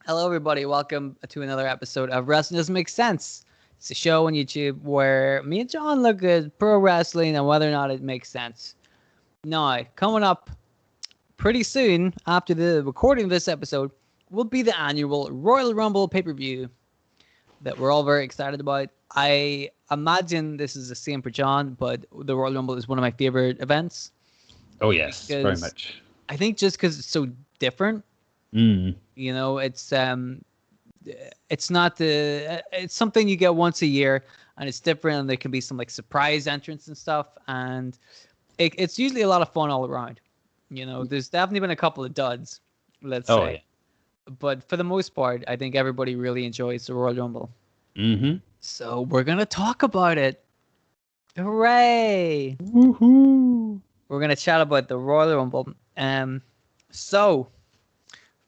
Hello, everybody. Welcome to another episode of Wrestling Doesn't Make Sense. It's a show on YouTube where me and John look at pro wrestling and whether or not it makes sense. Now, coming up pretty soon after the recording of this episode will be the annual Royal Rumble pay-per-view that we're all very excited about. I imagine this is the same for John, but the Royal Rumble is one of my favorite events Oh yes, very because much. I think just because it's so different, Mm. it's not the it's something you get once a year and it's different, and there can be some like surprise entrance and stuff, and it's usually a lot of fun all around. There's definitely been a couple of duds, let's Oh say, yeah. but for the most part I think everybody really enjoys the Royal Rumble, Mm-hmm. so we're gonna talk about it. Hooray! Woohoo! We're gonna chat about the Royal Rumble. So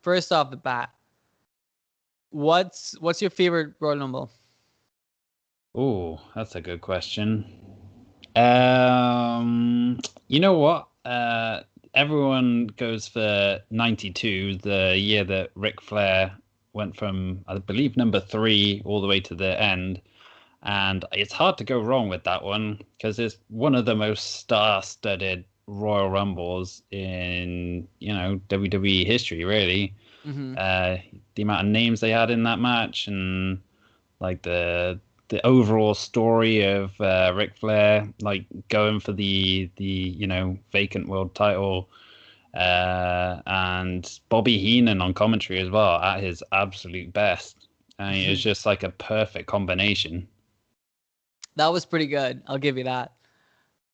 first off the bat, what's your favorite Royal Rumble? Oh, that's a good question. You know what? Everyone goes for 92, the year that Ric Flair went from, I believe, number 3 all the way to the end. And it's hard to go wrong with that one because it's one of the most star-studded Royal Rumbles in, WWE history, really. Mm-hmm. The amount of names they had in that match and like the overall story of Ric Flair like going for the vacant world title, and Bobby Heenan on commentary as well at his absolute best. I mean, it's just like a perfect combination. That was pretty good. I'll give you that.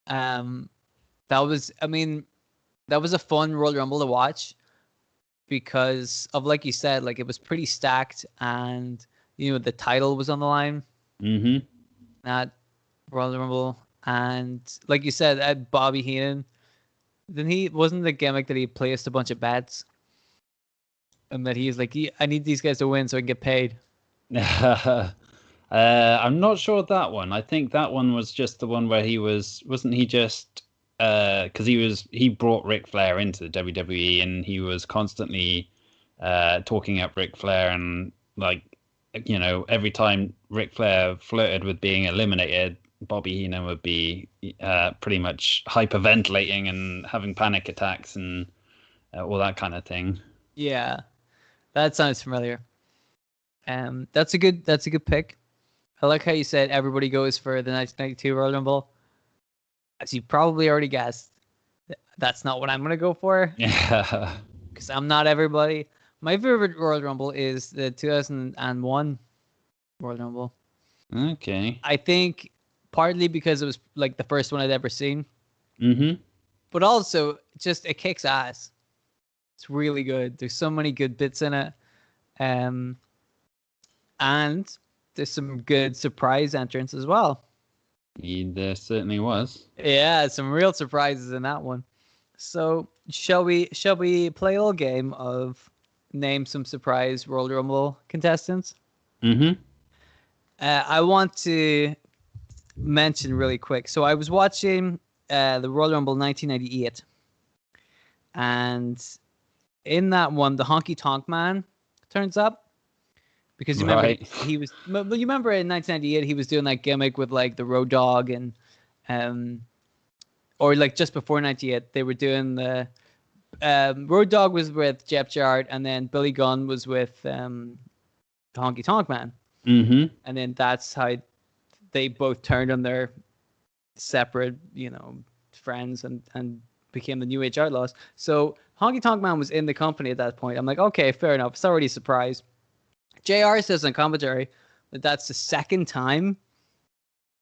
Um, I mean, that was a fun Royal Rumble to watch because of, like you said, like it was pretty stacked, and the title was on the line. Mm-hmm. That Royal Rumble, and like you said, Bobby Heenan. Then he wasn't the gimmick that he placed a bunch of bets, and that he's like, I need these guys to win so I can get paid. I'm not sure that one. I think that one was just the one where wasn't he just because he brought Ric Flair into the WWE and he was constantly talking up Ric Flair and like every time Ric Flair flirted with being eliminated, Bobby Heenan would be pretty much hyperventilating and having panic attacks and all that kind of thing. Yeah, that sounds familiar. That's a good pick. I like how you said everybody goes for the 1992 Royal Rumble. As you probably already guessed, that's not what I'm going to go for Yeah. because I'm not everybody. My favorite Royal Rumble is the 2001 Royal Rumble. Okay. I think partly because it was like the first one I'd ever seen, Mm-hmm. but also just it kicks ass. It's really good. There's so many good bits in it. Um, and there's some good surprise entrants as well. There certainly was. Yeah, some real surprises in that one. So shall we play a little game of name some surprise Royal Rumble contestants? Mm-hmm. I want to mention really quick. So I was watching the Royal Rumble 1998, and in that one, the Honky Tonk Man turns up because you remember Right. you remember in 1998 he was doing that gimmick with like the Road Dogg and um or like just before 98 they were doing the Road Dogg was with Jeff Jarrett, and then Billy Gunn was with Honky Tonk Man, Mm-hmm. and then that's how they both turned on their separate, friends and became the New Age Outlaws. So Honky Tonk Man was in the company at that point. I'm like, okay, fair enough. It's already a surprise. JR says on commentary that that's the second time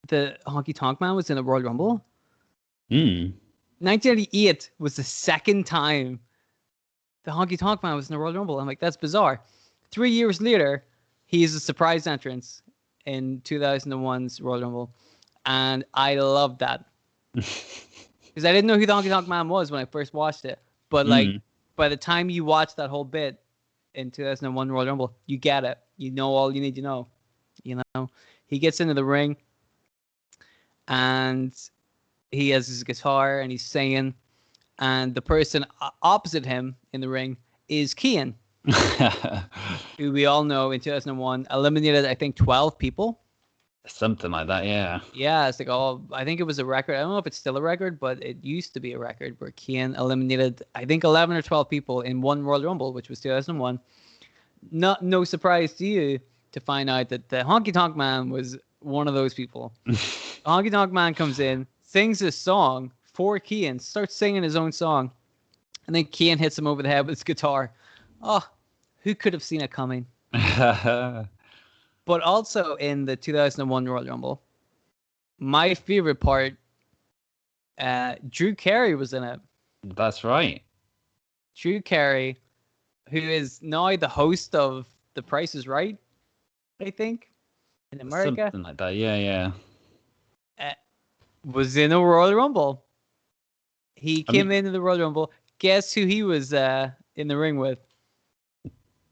the Honky Tonk Man was in the Royal Rumble. Mm. 1988 was the second time the Honky Tonk Man was in the Royal Rumble. I'm like, that's bizarre. 3 years later, he's a surprise entrance in 2001's Royal Rumble. And I loved that. Because I didn't know who the Honky Tonk Man was when I first watched it. But like, Mm. by the time you watch that whole bit in 2001 Royal Rumble, you get it. You know all you need to know. He gets into the ring and he has his guitar and he's singing. And the person opposite him in the ring is Kian. who we all know in 2001 eliminated, I think, 12 people. Something like that, yeah. Yeah, it's like, I think it was a record. I don't know if it's still a record, but it used to be a record where Kane eliminated, I think, 11 or 12 people in one Royal Rumble, which was 2001. No surprise to you to find out that the Honky Tonk Man was one of those people. Honky Tonk Man comes in, sings his song for Kane, starts singing his own song, and then Kane hits him over the head with his guitar. Oh, who could have seen it coming? But also in the 2001 Royal Rumble, my favorite part, Drew Carey was in it. That's right. Drew Carey, who is now the host of The Price is Right, I think, in America. Something like that, yeah. Was in a Royal Rumble. He came into the Royal Rumble. Guess who he was in the ring with?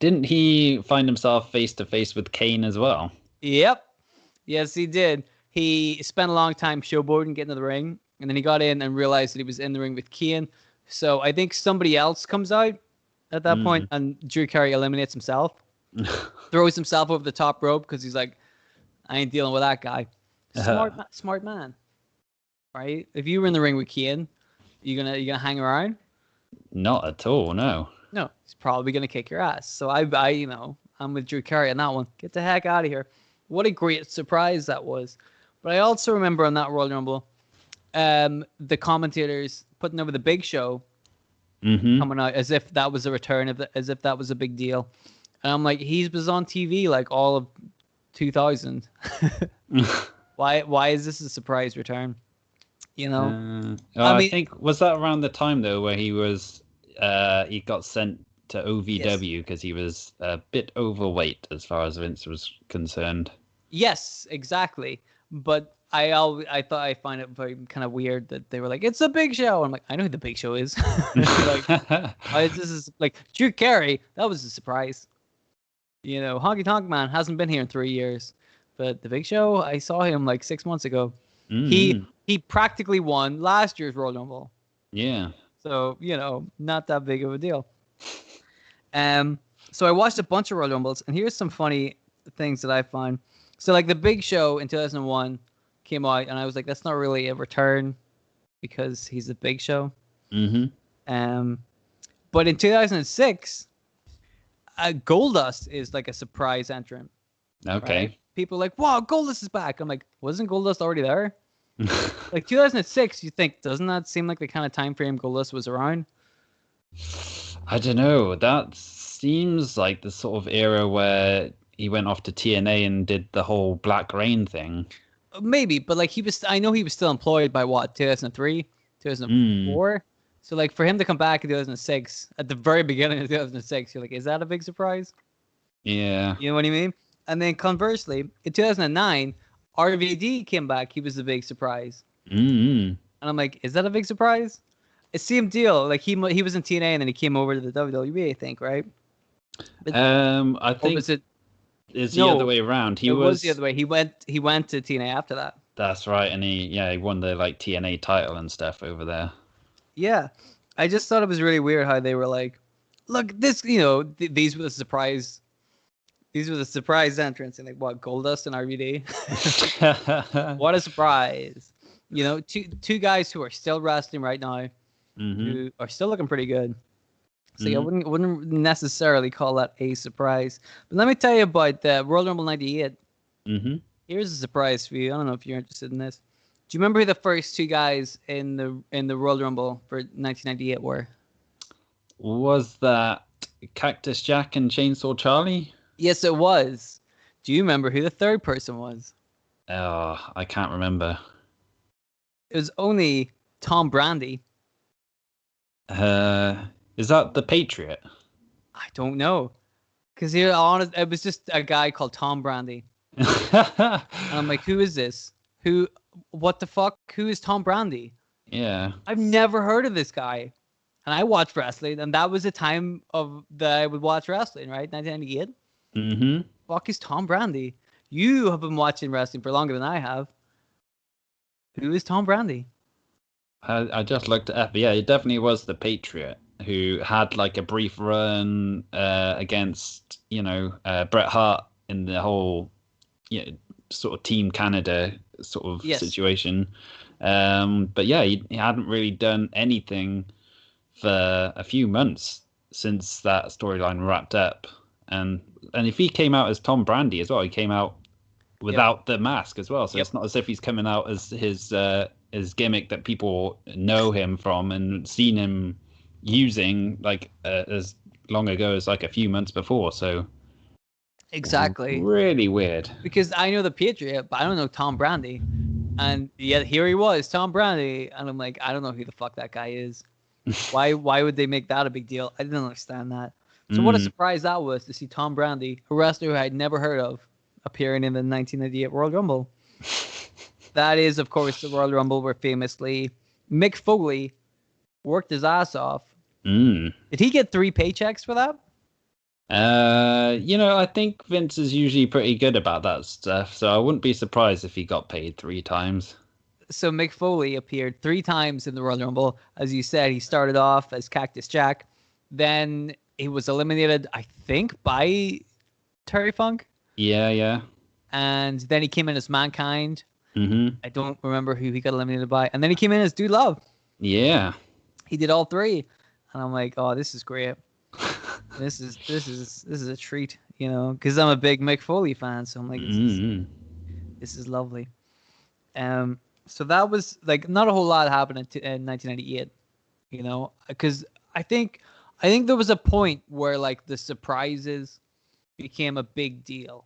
Didn't he find himself face to face with Kane as well? Yep. Yes, he did. He spent a long time showboating, getting to the ring, and then he got in and realized that he was in the ring with Kane. So I think somebody else comes out at that point, and Drew Carey eliminates himself, throws himself over the top rope because he's like, I ain't dealing with that guy. Smart man, right? If you were in the ring with Kane, you gonna hang around? Not at all, no. No, he's probably gonna kick your ass. So I'm with Drew Carey on that one. Get the heck out of here. What a great surprise that was. But I also remember on that Royal Rumble, the commentators putting over the Big Show coming out as if that was a return, as if that was a big deal. And I'm like, he was on TV like all of 2000. Why is this a surprise return? I think, was that around the time though where he was he got sent to OVW because he was a bit overweight as far as Vince was concerned? Yes, exactly. But I find it very kind of weird that they were like, it's a Big Show. I'm like, I know who the Big Show is. This is like Drew Carey. That was a surprise. Honky Tonk Man hasn't been here in 3 years, but the Big Show, I saw him like 6 months ago. He practically won last year's Royal Rumble. Yeah. So, not that big of a deal. So I watched a bunch of Royal Rumbles, and here's some funny things that I find. So, like, the Big Show in 2001 came out, and I was like, that's not really a return because he's the Big Show. But in 2006, Goldust is like a surprise entrant. Okay. Right? People are like, wow, Goldust is back. I'm like, wasn't Goldust already there? Like 2006, you think, doesn't that seem like the kind of time frame Goldust was around? I don't know. That seems like the sort of era where he went off to TNA and did the whole Black Rain thing. Maybe, but like I know he was still employed by 2003, 2004. So like for him to come back in 2006, at the very beginning of 2006, you're like, is that a big surprise? Yeah. You know what I mean? And then conversely, in 2009, RVD came back. He was the big surprise. And I'm like, is that a big surprise? It's same deal. Like he was in TNA and then he came over to the WWE, I think, right? But, I think it's the other way around. It was the other way. He went to TNA after that. That's right, and he won the like TNA title and stuff over there. Yeah, I just thought it was really weird how they were like, look, this, these were the surprise. These were the surprise entrants, and like what, Goldust and RVD. What a surprise! Two guys who are still wrestling right now, who are still looking pretty good. So I wouldn't necessarily call that a surprise. But let me tell you about the Royal Rumble '98. Here's a surprise for you. I don't know if you're interested in this. Do you remember who the first two guys in the Royal Rumble for 1998 were? Was that Cactus Jack and Chainsaw Charlie? Yes, it was. Do you remember who the third person was? Oh, I can't remember. It was only Tom Brandi. Is that the Patriot? I don't know. Because it was just a guy called Tom Brandi. And I'm like, who is this? What the fuck? Who is Tom Brandi? Yeah. I've never heard of this guy. And I watched wrestling, and that was the time that I would watch wrestling, right? 1998. Fuck is Tom Brandi? You have been watching wrestling for longer than I have. Who is Tom Brandi? I just looked it up. Yeah, it definitely was the Patriot. who had like a brief run against, Bret Hart in the whole sort of Team Canada sort of situation. But yeah, he hadn't really done anything for a few months since that storyline wrapped up. And if he came out as Tom Brady as well, he came out without the mask as well. So it's not as if he's coming out as his gimmick that people know him from and seen him using like as long ago as like a few months before. So exactly, really weird. Because I know the Patriot, but I don't know Tom Brady, and yet here he was, Tom Brady, and I'm like, I don't know who the fuck that guy is. Why would they make that a big deal? I didn't understand that. So what a surprise that was to see Tom Brady, a wrestler who I'd never heard of, appearing in the 1998 Royal Rumble. That is, of course, the Royal Rumble where famously Mick Foley worked his ass off. Did he get 3 paychecks for that? I think Vince is usually pretty good about that stuff, so I wouldn't be surprised if he got paid 3 times. So Mick Foley appeared 3 times in the Royal Rumble. As you said, he started off as Cactus Jack. Then he was eliminated, I think, by Terry Funk. Yeah. And then he came in as Mankind. I don't remember who he got eliminated by. And then he came in as Dude Love. Yeah. He did all 3. And I'm like, oh, this is great. This is a treat, because I'm a big Mick Foley fan. So I'm like, this is lovely. So that was like not a whole lot happened in 1998, because I think there was a point where like the surprises became a big deal.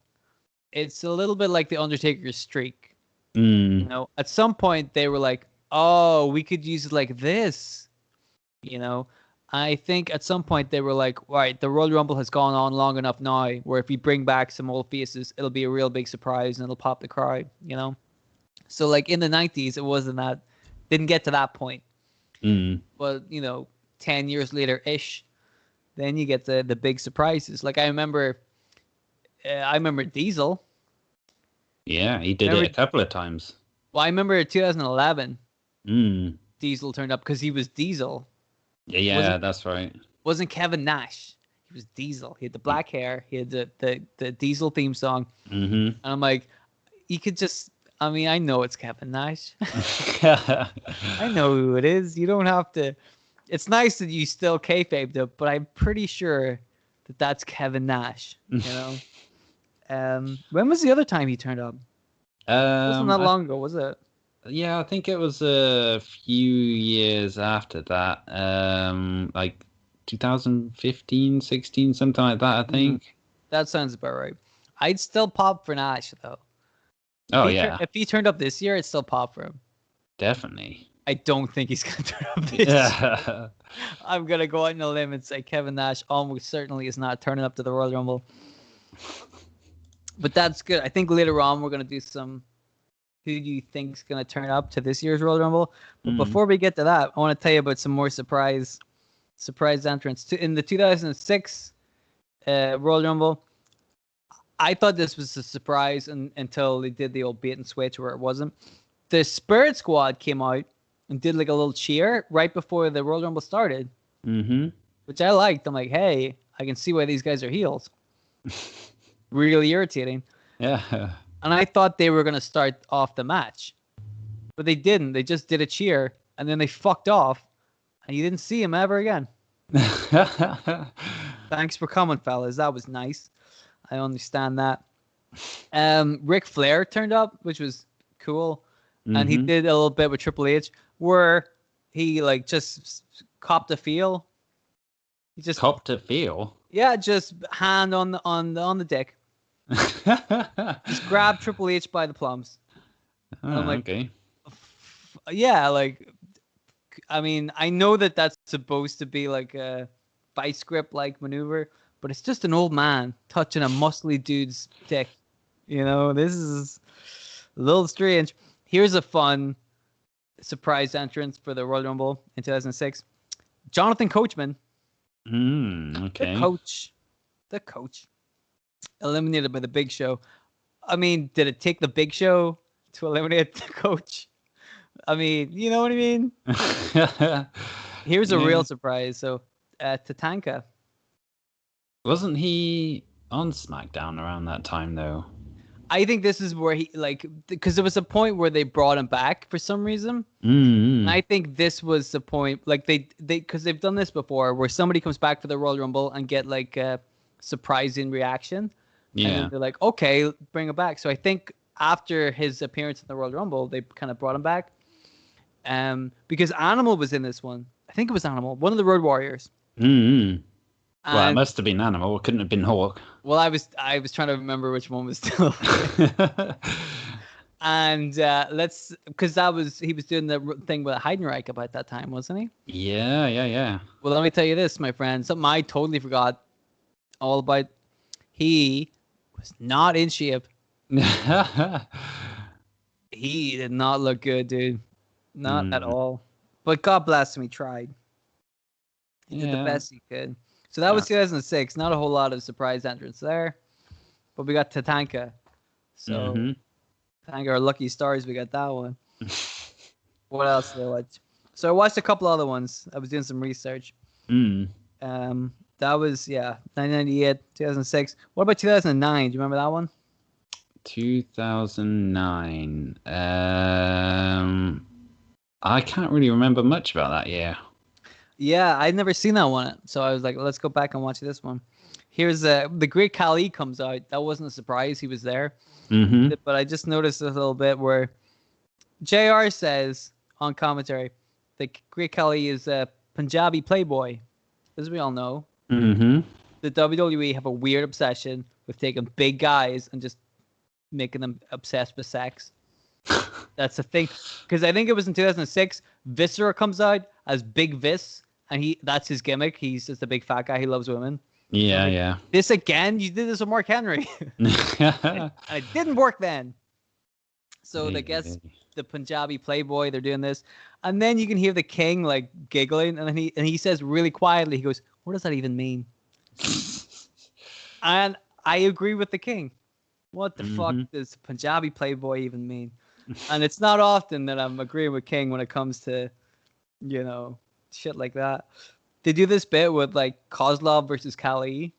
It's a little bit like the Undertaker's streak. At some point they were like, oh, we could use it like this. I think at some point they were like, all right, the Royal Rumble has gone on long enough now where if we bring back some old faces, it'll be a real big surprise and it'll pop the crowd, So like in the 90s, it wasn't that, didn't get to that point. But, 10 years later-ish, then you get the big surprises. Like I remember Diesel. Yeah, he did it a couple of times. Well, I remember 2011. Diesel turned up because he was Diesel. Yeah, that's right. Wasn't Kevin Nash. He was Diesel. He had the black hair. He had the Diesel theme song. And I'm like, you could just... I mean, I know it's Kevin Nash. I know who it is. You don't have to... It's nice that you still kayfabed it, but I'm pretty sure that that's Kevin Nash, When was the other time he turned up? It wasn't that long ago, was it? Yeah, I think it was a few years after that. Like 2015, 16, something like that, I think. That sounds about right. I'd still pop for Nash, though. If he turned up this year, I'd still pop for him. Definitely. I don't think he's going to turn up this year. I'm going to go out on a limb and say Kevin Nash almost certainly is not turning up to the Royal Rumble. But that's good. I think later on we're going to do some who do you think's going to turn up to this year's Royal Rumble. But before we get to that, I want to tell you about some more surprise entrants. In the 2006 Royal Rumble, I thought this was a surprise until they did the old bait and switch where it wasn't. The Spirit Squad came out and did like a little cheer right before the Royal Rumble started, which I liked. I'm like, hey, I can see why these guys are heels. Really irritating. Yeah. And I thought they were going to start off the match, but they didn't. They just did a cheer and then they fucked off and you didn't see him ever again. Thanks for coming, fellas. That was nice. I understand that. Ric Flair turned up, which was cool. And he did a little bit with Triple H where he like just copped a feel. He just copped a feel? Yeah, just hand on the dick. Just grab Triple H by the plums. Oh, like, okay. Yeah, like, I mean, I know that that's supposed to be like a vice grip like maneuver, but it's just an old man touching a muscly dude's dick. This is a little strange. Here's a fun surprise entrance for the Royal Rumble in 2006. Jonathan Coachman. Okay. The coach. Eliminated by the Big Show. I mean, did it take the Big Show to eliminate the coach? I mean, you know what I mean? Here's a real surprise. So Tatanka. Wasn't he on SmackDown around that time though? I think this is where he because there was a point where they brought him back for some reason. Mm-hmm. And I think this was the point, like they because they've done this before, where somebody comes back for the Royal Rumble and get like a surprising reaction, and then they're like, okay, bring him back. So I think after his appearance in the Royal Rumble, they kind of brought him back, because Animal was in this one. I think it was Animal, one of the Road Warriors. Mm-hmm. Well, it And, must have been Animal. It couldn't have been Hawk. well, I was trying to remember which one was still. And because he was doing the thing with Heidenreich about that time, wasn't he? Yeah. Well, let me tell you this, my friend. Something I totally forgot all about. He was not in shape. He did not look good, dude. Not at all. But God bless him, he tried. He did the best he could. So that was 2006. Not a whole lot of surprise entrance there. But we got Tatanka. So Tatanka, our lucky stars, we got that one. What else did I watch? So I watched a couple other ones. I was doing some research. That was 1998, 2006. What about 2009? Do you remember that one? 2009. I can't really remember much about that year. Yeah, I'd never seen that one, so I was like, let's go back and watch this one. Here's the Great Khali comes out. That wasn't a surprise; he was there. But I just noticed a little bit where JR says on commentary, the Great Khali is a Punjabi playboy, as we all know. The WWE have a weird obsession with taking big guys and just making them obsessed with sex. That's the thing. Because I think it was in 2006, Viscera comes out as Big Vis, and that's his gimmick. He's just a big fat guy. He loves women. Yeah. This again? You did this with Mark Henry. And it didn't work then. So I guess the Punjabi playboy, they're doing this. And then you can hear the king like giggling, and then he says really quietly, he goes, what does that even mean? And I agree with the king. What the fuck does Punjabi playboy even mean? And it's not often that I'm agreeing with King when it comes to, shit like that. They do this bit with like Kozlov versus Khali.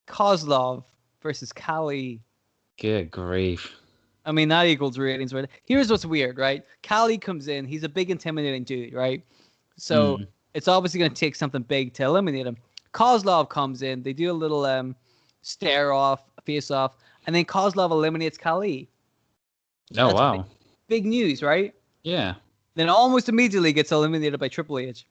Kozlov versus Khali. Good grief. I mean, that equals ratings, right? Here's what's weird, right? Khali comes in. He's a big, intimidating dude, right? So it's obviously going to take something big to eliminate him. Kozlov comes in. They do a little face off, and then Kozlov eliminates Khali. Oh, that's wow. Big news, right? Yeah. Then almost immediately gets eliminated by Triple H.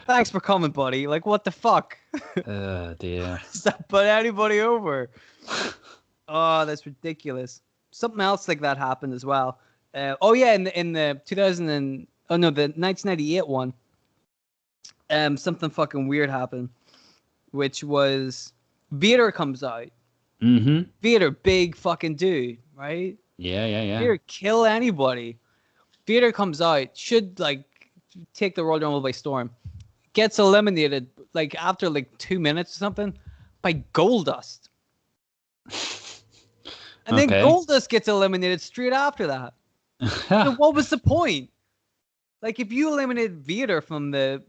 Thanks for coming, buddy. Like, what the fuck? Oh, dear. Stop putting anybody over. Oh, that's ridiculous. Something else like that happened as well. In the 1998 one, something fucking weird happened, which was Vader comes out. Vader, big fucking dude, right? Yeah. Vader kill anybody. Vader comes out, should like take the Royal Rumble by storm. Gets eliminated like after like 2 minutes or something by Goldust. And then Goldust gets eliminated straight after that. So what was the point? Like if you eliminated Vader from the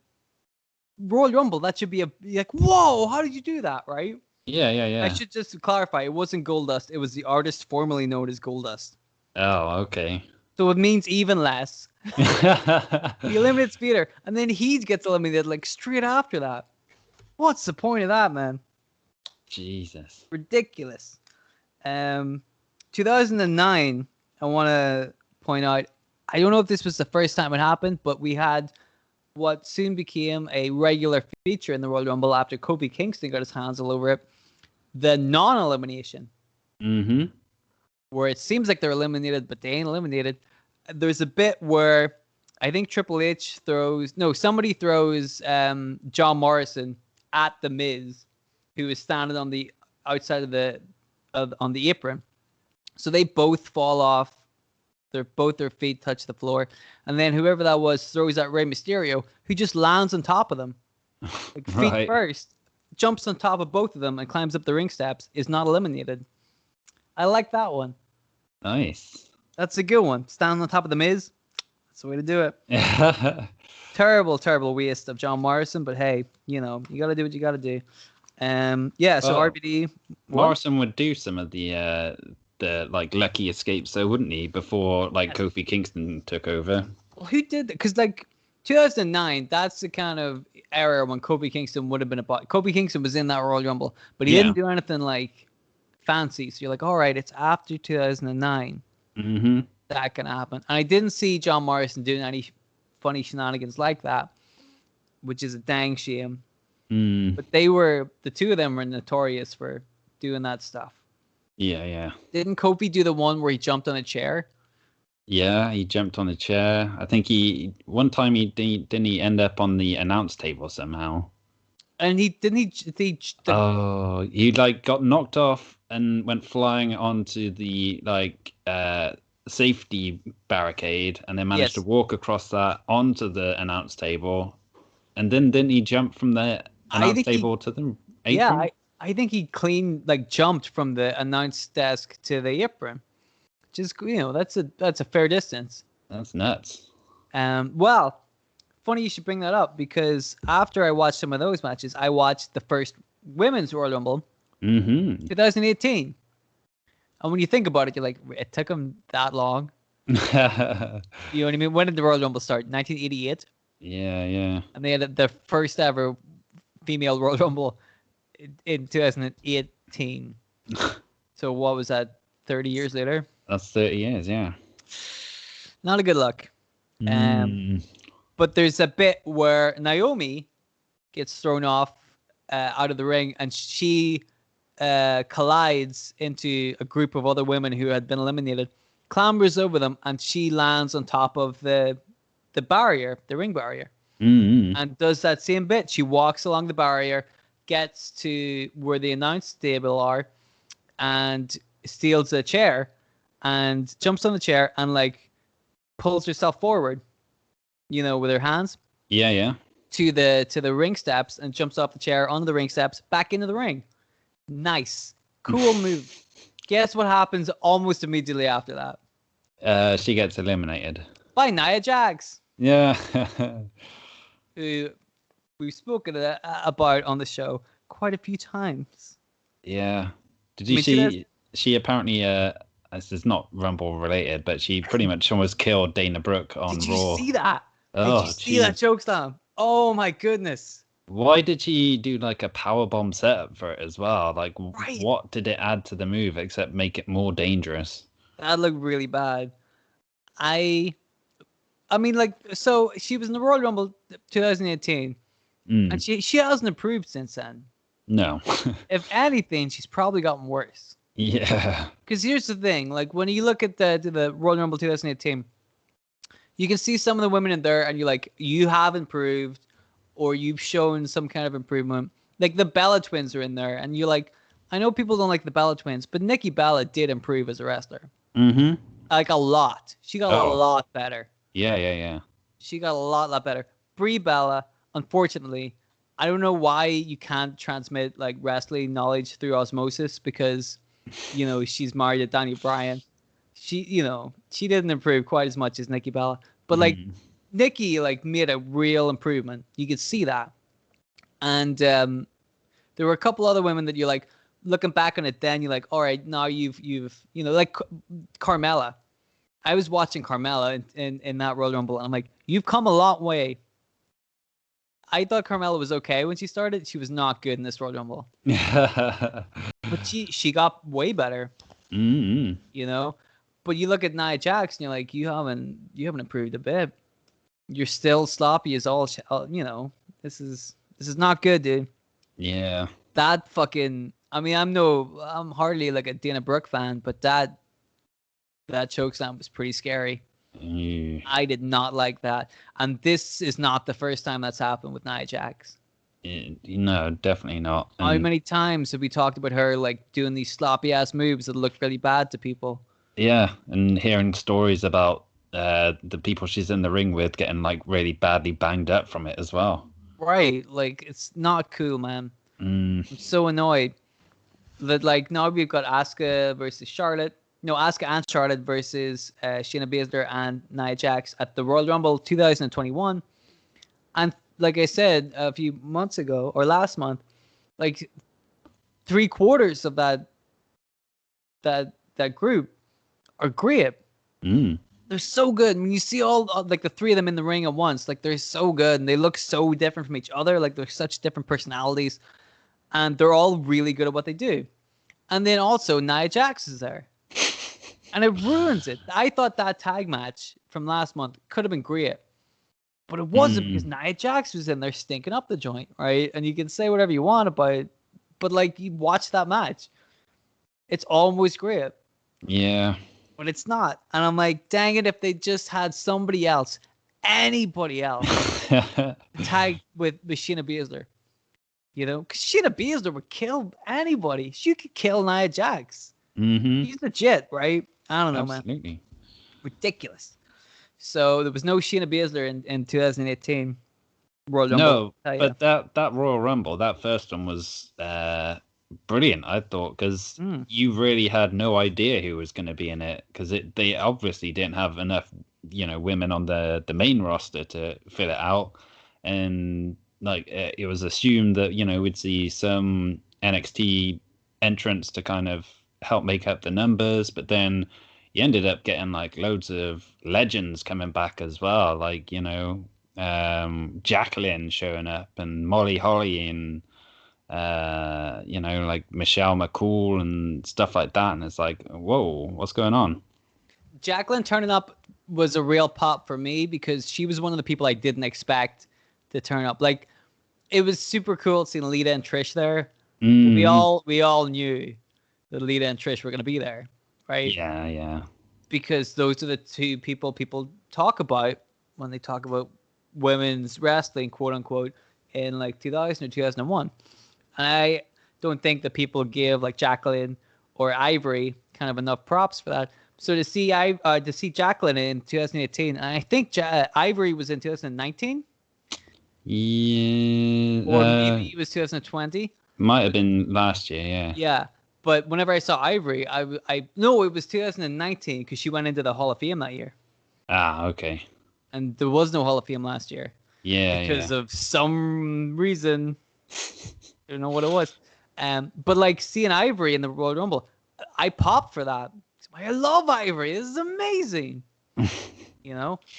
Royal Rumble, that should be like, whoa, how did you do that, right? Yeah. I should just clarify, it wasn't Goldust, it was the artist formerly known as Goldust. Oh, okay. So it means even less. He eliminates Vader, and then he gets eliminated like straight after that. What's the point of that, man? Jesus. Ridiculous. 2009, I want to point out, I don't know if this was the first time it happened, but we had what soon became a regular feature in the Royal Rumble after Kofi Kingston got his hands all over it, the non-elimination. Where it seems like they're eliminated, but they ain't eliminated. There's a bit where I think Triple H somebody throws John Morrison at The Miz, who is standing on the outside on the apron. So they both fall off. Both their feet touch the floor. And then whoever that was throws at Rey Mysterio, who just lands on top of them. Like feet first. Jumps on top of both of them and climbs up the ring steps. Is not eliminated. I like that one. Nice. That's a good one. Stand on top of The Miz. That's the way to do it. Terrible, terrible waste of John Morrison. But hey, you got to do what you got to do. Yeah. So Oh, RBD. What? Morrison would do some of the like lucky escapes, though, wouldn't he? Before like Kofi Kingston took over. Well, who did that? Because like 2009, that's the kind of era when Kofi Kingston would have been Kofi Kingston was in that Royal Rumble, but he didn't do anything like fancy. So you're like, all right, it's after 2009 that can happen. And I didn't see John Morrison doing any funny shenanigans like that, which is a dang shame. But the two of them were notorious for doing that stuff. Yeah, yeah. Didn't Kofi do the one where he jumped on a chair? Yeah, he jumped on a chair. I think one time didn't he end up on the announce table somehow. And he like got knocked off and went flying onto the like safety barricade, and then managed to walk across that onto the announce table. And then didn't he jump from the announce table to the apron? Yeah, I think he jumped from the announce desk to the apron. Just that's a fair distance. That's nuts. Well, funny you should bring that up, because after I watched some of those matches, I watched the first women's Royal Rumble, 2018. And when you think about it, you're like, it took them that long. You know what I mean? When did the Royal Rumble start? 1988. Yeah, yeah. And they had their first ever female Royal Rumble in 2018. So what was that? 30 years later. That's 30 years, yeah. Not a good look. But there's a bit where Naomi gets thrown off out of the ring, and she collides into a group of other women who had been eliminated, clambers over them, and she lands on top of the barrier, the ring barrier, and does that same bit. She walks along the barrier, gets to where the announce table are, and steals a chair, and jumps on the chair and like pulls herself forward, with her hands. Yeah, yeah. To the ring steps, and jumps off the chair onto the ring steps, back into the ring. Nice, cool move. Guess what happens almost immediately after that? She gets eliminated by Nia Jax. Yeah. Who we've spoken about on the show quite a few times. Yeah. Did you see? She apparently, this is not Rumble related, but she pretty much almost killed Dana Brooke on Raw. Did you see that? Oh, did you see that chokeslam? Oh my goodness. Why did she do like a powerbomb setup for it as well? Like, what did it add to the move except make it more dangerous? That looked really bad. I mean, like, so she was in the Royal Rumble 2018, and she hasn't improved since then. No. If anything, she's probably gotten worse. Yeah. Because here's the thing, like when you look at the Royal Rumble 2018, you can see some of the women in there, and you're like, you have improved, or you've shown some kind of improvement. Like the Bella Twins are in there, and you're like, I know people don't like the Bella Twins, but Nikki Bella did improve as a wrestler. Like a lot. She got a lot better. Yeah, yeah, yeah. She got a lot better. Brie Bella, unfortunately, I don't know why you can't transmit like wrestling knowledge through osmosis, because she's married to Danny Bryan. She didn't improve quite as much as Nikki Bella, but like Nikki like made a real improvement. You could see that. And there were a couple other women that you're like, looking back on it, then you're like, all right, now you've like Carmella. I was watching Carmella in that Royal Rumble, and I'm like, you've come a long way. I thought Carmella was okay when she started. She was not good in this Royal Rumble. But she got way better. But you look at Nia Jax, and you're like, you haven't improved a bit. You're still sloppy as all. This is not good, dude. Yeah. That fucking. I mean, I'm hardly like a Dana Brooke fan, but that chokeslam was pretty scary. I did not like that, and this is not the first time that's happened with Nia Jax. No, definitely not. How many times have we talked about her like doing these sloppy ass moves that look really bad to people? Yeah, and hearing stories about the people she's in the ring with getting like really badly banged up from it as well. Right, like it's not cool, man. I'm so annoyed that like now we've got Asuka versus Charlotte. No, Asuka and Charlotte versus Shayna Baszler and Nia Jax at the Royal Rumble 2021. And like I said a few months ago or last month, like 3/4 of that group are great. Mm. They're so good. I mean, you see all like the three of them in the ring at once. Like they're so good, and they look so different from each other. Like they're such different personalities, and they're all really good at what they do. And then also Nia Jax is there, and it ruins it. I thought that tag match from last month could have been great, but it wasn't because Nia Jax was in there stinking up the joint, right? And you can say whatever you want about it, but like you watch that match, it's almost great. Yeah. But it's not. And I'm like, dang it, if they just had somebody else, anybody else, tag with Shayna Baszler. You know, because Shayna Baszler would kill anybody. She could kill Nia Jax. Mm-hmm. She's legit, right? I don't know, Absolutely. man. Ridiculous. So there was no Shayna Baszler in 2018 Royal Rumble. No, but that Royal Rumble, that first one was brilliant, I thought, because you really had no idea who was going to be in it, because they obviously didn't have enough, women on the main roster to fill it out, and like it was assumed that we'd see some NXT entrants to kind of help make up the numbers, but then you ended up getting like loads of legends coming back as well, like Jacqueline showing up and Molly Holly and like Michelle McCool and stuff like that, and it's like, whoa, what's going on? Jacqueline turning up was a real pop for me because she was one of the people I didn't expect to turn up. Like, it was super cool seeing Lita and Trish there. We all knew that Lita and Trish were going to be there, right? Yeah. Because those are the two people talk about when they talk about women's wrestling, quote unquote, in like 2000 or 2001. And I don't think that people give like Jacqueline or Ivory kind of enough props for that. So to see Jacqueline in 2018, and I think Ivory was in 2019. Yeah. Or maybe it was 2020. Might have been last year, yeah. Yeah. But whenever I saw Ivory, I no, it was 2019 because she went into the Hall of Fame that year. Ah, okay. And there was no Hall of Fame last year. Yeah, because of some reason. I don't know what it was. But like seeing Ivory in the Royal Rumble, I popped for that. I love Ivory. This is amazing.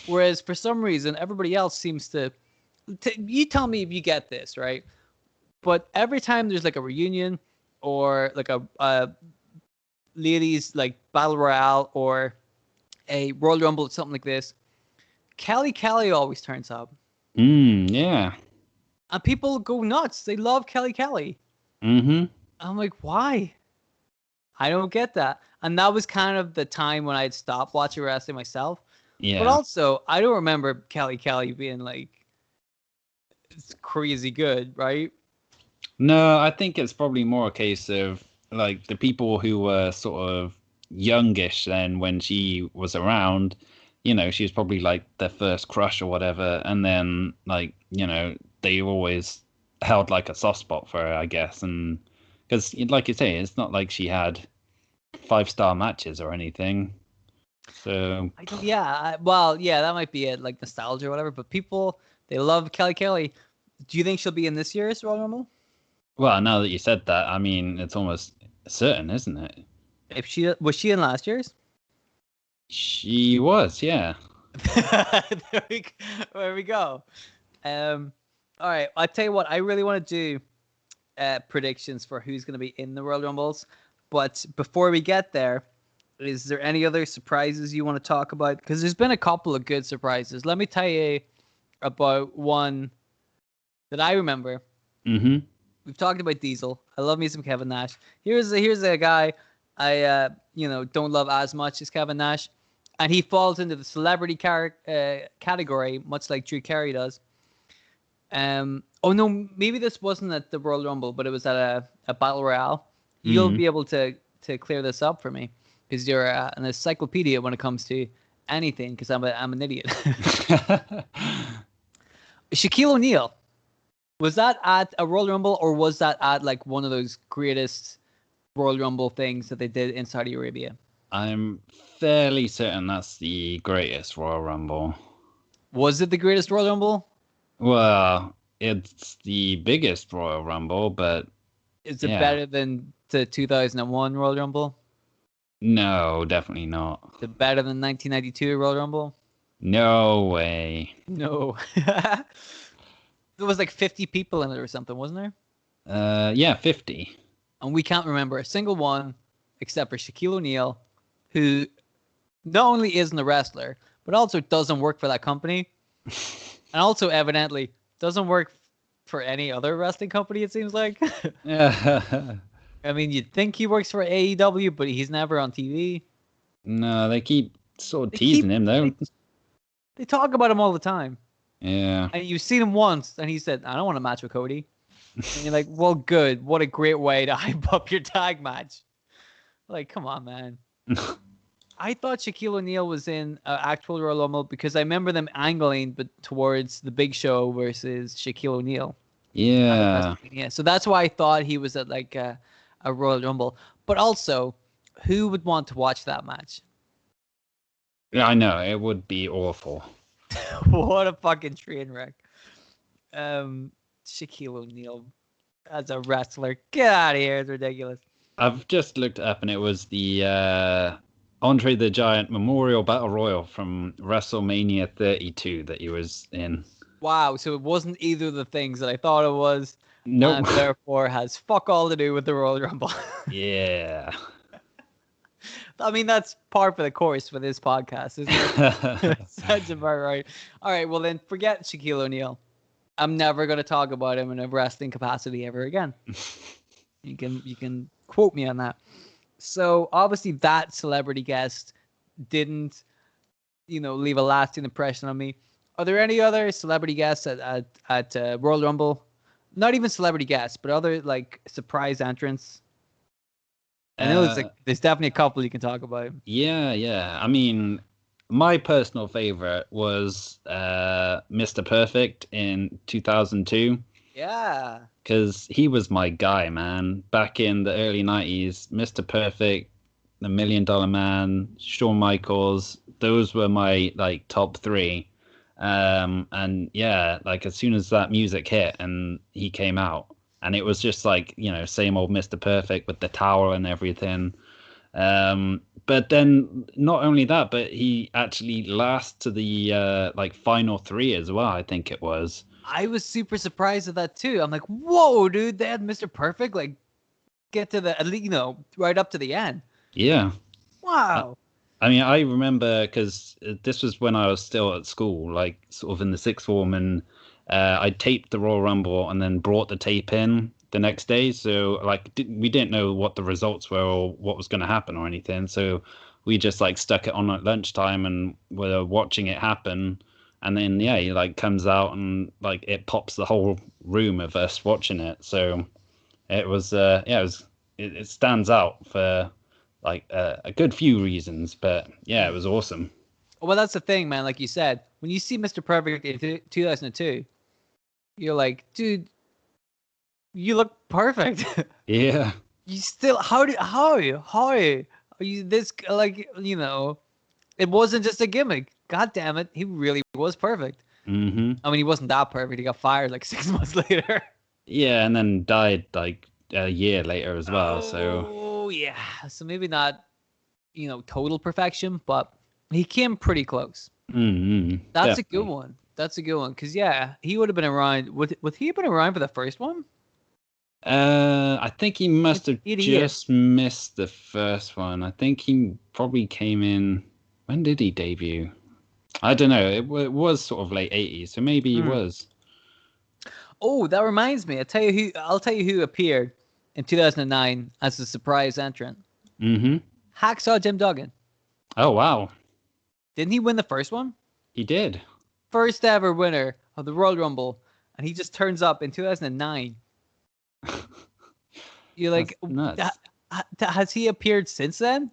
Whereas for some reason, everybody else seems to you tell me if you get this, right? But every time there's like a reunion or like a ladies like battle royale or a Royal Rumble or something like this, Kelly always turns up. Yeah. And people go nuts. They love Kelly. Mm-hmm. I'm like, why? I don't get that. And that was kind of the time when I'd stopped watching wrestling myself. Yeah. But also, I don't remember Kelly being like it's crazy good, right? No, I think it's probably more a case of like the people who were sort of youngish then when she was around, she was probably like their first crush or whatever. And then like, they always held like a soft spot for her, I guess. And because like you say, it's not like she had 5-star matches or anything. So I don't, yeah, well, yeah, that might be it, like nostalgia or whatever. But people, they love Kelly. Do you think she'll be in this year's Royal Rumble? Well, now that you said that, I mean, it's almost certain, isn't it? If she was she in last year's? She was, yeah. There we go. All right, I'll tell you what. I really want to do predictions for who's going to be in the Royal Rumbles. But before we get there, is there any other surprises you want to talk about? Because there's been a couple of good surprises. Let me tell you about one that I remember. Mm-hmm. We've talked about Diesel. I love me some Kevin Nash. Here's a guy I don't love as much as Kevin Nash, and he falls into the celebrity category, much like Drew Carey does. Oh no, maybe this wasn't at the Royal Rumble, but it was at a Battle Royale. You'll be able to clear this up for me because you're an encyclopedia when it comes to anything. Because I'm an idiot. Shaquille O'Neal. Was that at a Royal Rumble or was that at like one of those greatest Royal Rumble things that they did in Saudi Arabia? I'm fairly certain that's the greatest Royal Rumble. Was it the greatest Royal Rumble? Well, it's the biggest Royal Rumble, but Is it yeah, better than the 2001 Royal Rumble? no, definitely not. Is it better than 1992 Royal Rumble? No way. No. There was like 50 people in it or something, wasn't there? Yeah, 50. And we can't remember a single one except for Shaquille O'Neal, who not only isn't a wrestler, but also doesn't work for that company. And also evidently doesn't work for any other wrestling company, it seems like. No, I mean, you'd think he works for AEW, but he's never on TV. they keep sort of They teasing him though. they talk about him all the time. Yeah. And you've seen him once, and he said, I don't want to match with Cody. And you're like, well, good. What a great way to hype up your tag match. Like, come on, man. I thought Shaquille O'Neal was in actual Royal Rumble because I remember them angling but towards the Big Show versus Shaquille O'Neal. Yeah. Yeah, so that's why I thought he was at like a Royal Rumble. But also, who would want to watch that match? Yeah, I know. It would be awful. What a fucking train wreck. Shaquille O'Neal as a wrestler. Get out of here. It's ridiculous. I've just looked it up and it was the Andre the Giant Memorial Battle Royal from WrestleMania 32 that he was in. Wow, so it wasn't either of the things that I thought it was. Nope. And therefore has fuck all to do with the Royal Rumble. Yeah. I mean, that's par for the course for this podcast, isn't it? Sounds about right. All right, well then forget Shaquille O'Neal. I'm never going to talk about him in a wrestling capacity ever again. You can quote me on that. So obviously that celebrity guest didn't, leave a lasting impression on me. Are there any other celebrity guests at Royal Rumble? Not even celebrity guests, but other like surprise entrants. I know there's definitely a couple you can talk about. Yeah. I mean, my personal favorite was Mr. Perfect in 2002. Yeah. Because he was my guy, man. Back in the early 90s, Mr. Perfect, The $1 Million Man, Shawn Michaels, those were my like top three. And yeah, like as soon as that music hit and he came out, and it was just like, same old Mr. Perfect with the towel and everything. But then not only that, but he actually last to the like final three as well, I think it was. I was super surprised at that too. I'm like, whoa, dude, they had Mr. Perfect like get to the, at least, right up to the end. Yeah. Wow. I mean, I remember because this was when I was still at school, like sort of in the sixth form, and I taped the Royal Rumble and then brought the tape in the next day. So like we didn't know what the results were or what was going to happen or anything. So we just like stuck it on at lunchtime and were watching it happen. And then yeah, he like comes out and like it pops the whole room of us watching it. So it was it stands out for like a good few reasons, but yeah, it was awesome. Well, that's the thing, man. Like you said, when you see Mr. Perfect in 2002, you're like, dude, you look perfect. Yeah. You still, how are you this, like, it wasn't just a gimmick. God damn it. He really was perfect. Mm-hmm. I mean, he wasn't that perfect. He got fired like 6 months later. Yeah, and then died like a year later as well. Oh, yeah. So maybe not, total perfection, but he came pretty close. Mm-hmm. That's Definitely. a good one. That's a good one. Because, yeah, he would have been around. Would he have been around for the first one? I think he must have just missed the first one. I think he probably came in. When did he debut? I don't know. It was sort of late 80s, so maybe he was. Oh, that reminds me. I'll tell you who appeared in 2009 as a surprise entrant. Mm-hmm. Hacksaw Jim Duggan. Oh, wow. Didn't he win the first one? He did. First ever winner of the Royal Rumble, and he just turns up in 2009. You're like, has he appeared since then?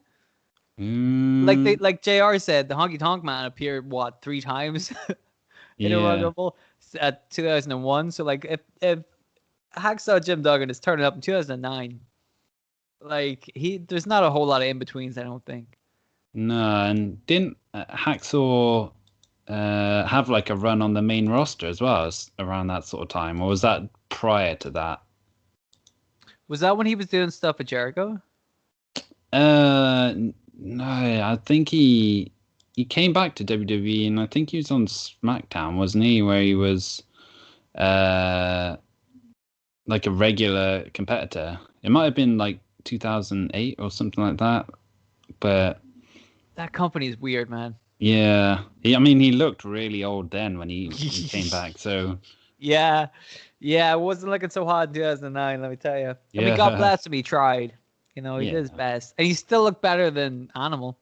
Like JR said, the Honky Tonk Man appeared 3 times in a Royal Rumble at 2001. So like, if Hacksaw Jim Duggan is turning up in 2009, like there's not a whole lot of in betweens, I don't think. No, and didn't Hacksaw have like a run on the main roster as well as around that sort of time, or was that prior to that? Was that when he was doing stuff with Jericho? No, I think he came back to WWE, and I think he was on SmackDown, wasn't he? Where he was uh like a regular competitor. It might have been like 2008 or something like that, but That company is weird, man. yeah, I mean, he looked really old then when he came back. So Yeah, yeah, it wasn't looking so hot in 2009. Let me tell you. I mean, God yeah, bless him. He tried. You know, he did yeah, his best, and he still looked better than Animal.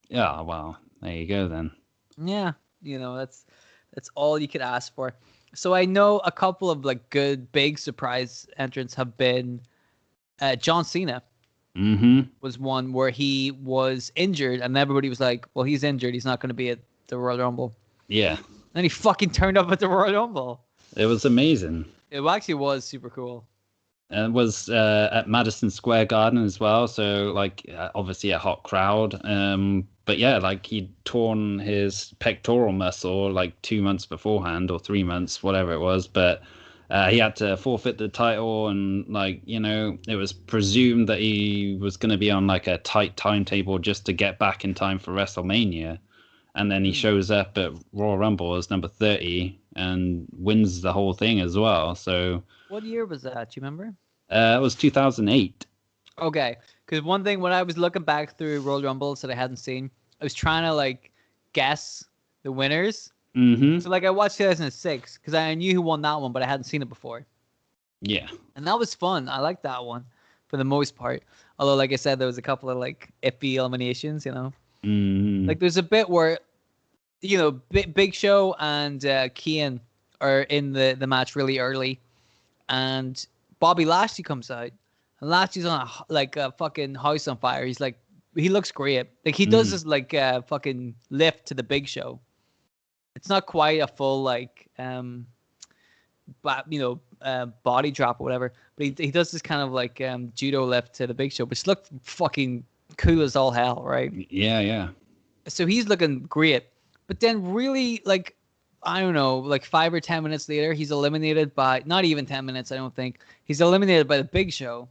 yeah. Well, there you go then. Yeah, you know, that's all you could ask for. So I know a couple of like good big surprise entrants have been John Cena Mm-hmm. was one where he was injured and everybody was like, well, he's injured. He's not going to be at the Royal Rumble. Yeah, And he fucking turned up at the Royal Rumble. it was amazing. It actually was super cool. And it was at Madison Square Garden as well, so like obviously a hot crowd. But yeah, like he'd torn his pectoral muscle like 2 months beforehand or 3 months, whatever it was. But he had to forfeit the title, and like it was presumed that he was going to be on like a tight timetable just to get back in time for WrestleMania. And then he shows up at Royal Rumble as number 30 and wins the whole thing as well. So. What year was that? Do you remember? It was 2008. Okay, because one thing when I was looking back through Royal Rumbles that I hadn't seen, I was trying to like guess the winners. Mm-hmm. So like I watched 2006 because I knew who won that one, but I hadn't seen it before. Yeah. And that was fun. I liked that one for the most part. Although, like I said, there was a couple of like iffy eliminations. Mm-hmm. Like there's a bit where Big Show and Kane are in the match really early, and Bobby Lashley comes out, and Lashley's on a fucking house on fire. He's like, he looks great. Like he does this like fucking lift to the Big Show. It's not quite a full like body drop or whatever, but he does this kind of like judo lift to the Big Show, which looked fucking cool as all hell, right? Yeah, yeah. So he's looking great, but then really like I don't know, like 5 or 10 minutes later, he's eliminated by not even 10 minutes. I don't think he's eliminated by the Big Show,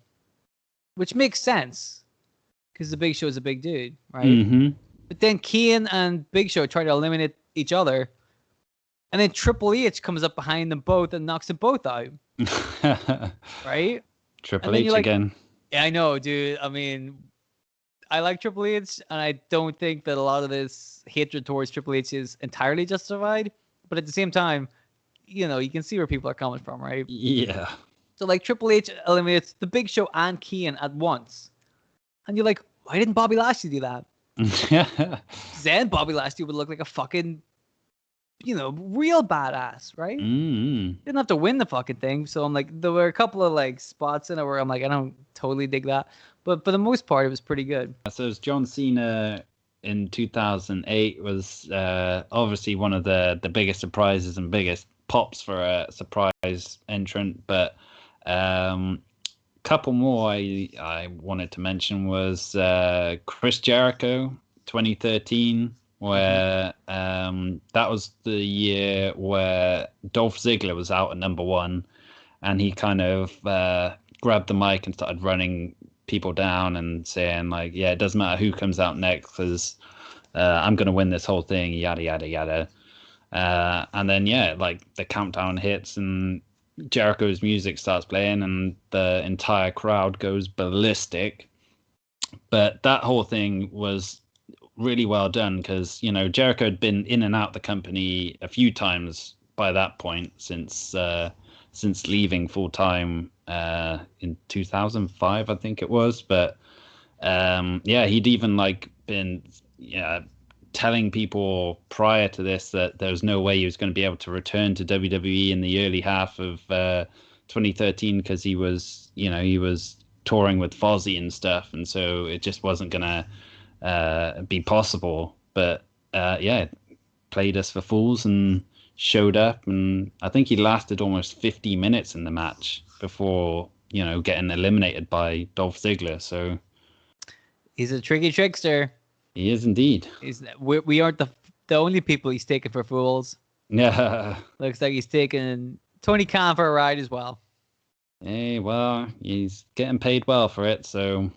which makes sense because the Big Show is a big dude, right? Mm-hmm. But then Kane and Big Show try to eliminate each other, and then Triple H comes up behind them both and knocks them both out, right? Triple H again. Yeah, I know, dude. I mean, I like Triple H, and I don't think that a lot of this hatred towards Triple H is entirely justified. But at the same time, you can see where people are coming from, right? Yeah. So like Triple H eliminates the Big Show and Kane at once, and you're like, why didn't Bobby Lashley do that? Then Bobby Lashley would look like a fucking, real badass, right? Mm-hmm. Didn't have to win the fucking thing. So I'm like, there were a couple of like spots in it where I'm like, I don't totally dig that, but for the most part, it was pretty good. So it's John Cena in 2008 was obviously one of the biggest surprises and biggest pops for a surprise entrant. But couple more I wanted to mention was Chris Jericho 2013, where that was the year where Dolph Ziggler was out at number 1, and he kind of grabbed the mic and started running people down and saying like, yeah, it doesn't matter who comes out next because I'm going to win this whole thing, yada, yada, yada. And then, yeah, like the countdown hits and Jericho's music starts playing and the entire crowd goes ballistic. But that whole thing was really well done because, Jericho had been in and out the company a few times by that point since leaving full time in 2005, I think it was. But he'd even like been telling people prior to this that there was no way he was going to be able to return to WWE in the early half of 2013 because he was touring with Fozzy and stuff, and so it just wasn't going to be possible. But played us for fools and showed up, and I think he lasted almost 50 minutes in the match before getting eliminated by Dolph Ziggler. So he's a tricky trickster. he is indeed. We aren't the the only people he's taking for fools. Yeah. Looks like he's taking Tony Khan for a ride as well. Hey, well, he's getting paid well for it, so.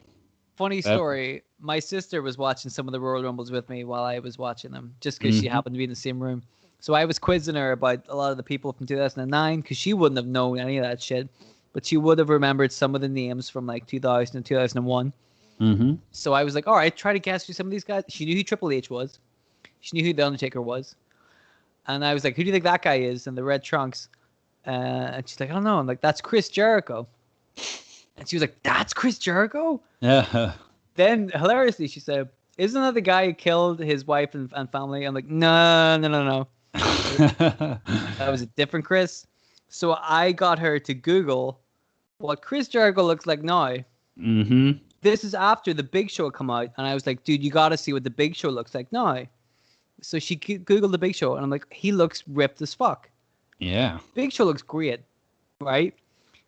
Funny story. My sister was watching some of the Royal Rumbles with me while I was watching them, just because she happened to be in the same room. So I was quizzing her about a lot of the people from 2009, because she wouldn't have known any of that shit, but she would have remembered some of the names from like 2000 and 2001. So I was like, all right, try to guess who some of these guys. She knew who Triple H was. She knew who The Undertaker was. And I was like, who do you think that guy is in the red trunks? And she's like, I don't know. I'm like, that's Chris Jericho. And she was like, that's Chris Jericho? Yeah. Then, hilariously, she said, isn't that the guy who killed his wife and family? I'm like, no. That was a different Chris. So I got her to Google what Chris Jericho looks like now. This is after the Big Show come out. And I was like, dude, you got to see what the Big Show looks like now. So she Googled the Big Show. And I'm like, he looks ripped as fuck. Yeah. Big Show looks great. Right?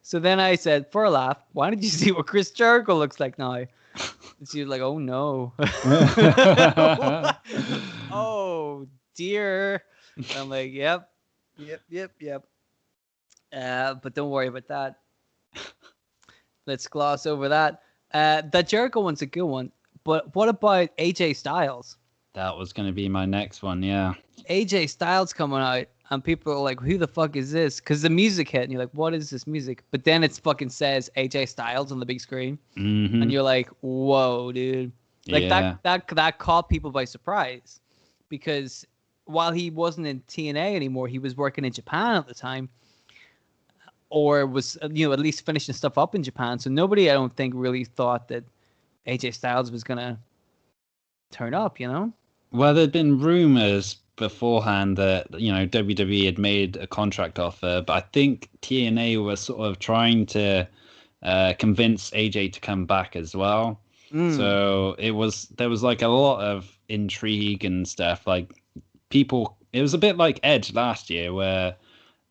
So then I said, for a laugh, why don't you see what Chris Jericho looks like now? And she was like, oh, no. Oh, dear. And I'm like, yep. But don't worry about that. Let's gloss over that. That Jericho one's a good one. But what about AJ Styles? That was going to be my next one, yeah. AJ Styles coming out, and people are like, who the fuck is this? Because the music hit, and you're like, what is this music? But then it fucking says AJ Styles on the big screen. And you're like, whoa, dude. Like, that caught people by surprise. Because while he wasn't in TNA anymore, he was working in Japan at the time. Or was, at least finishing stuff up in Japan. So nobody, I don't think, really thought that AJ Styles was going to turn up, Well, there'd been rumors beforehand that, WWE had made a contract offer, but I think TNA was sort of trying to convince AJ to come back as well. So there was like a lot of intrigue and stuff. Like people, it was a bit like Edge last year where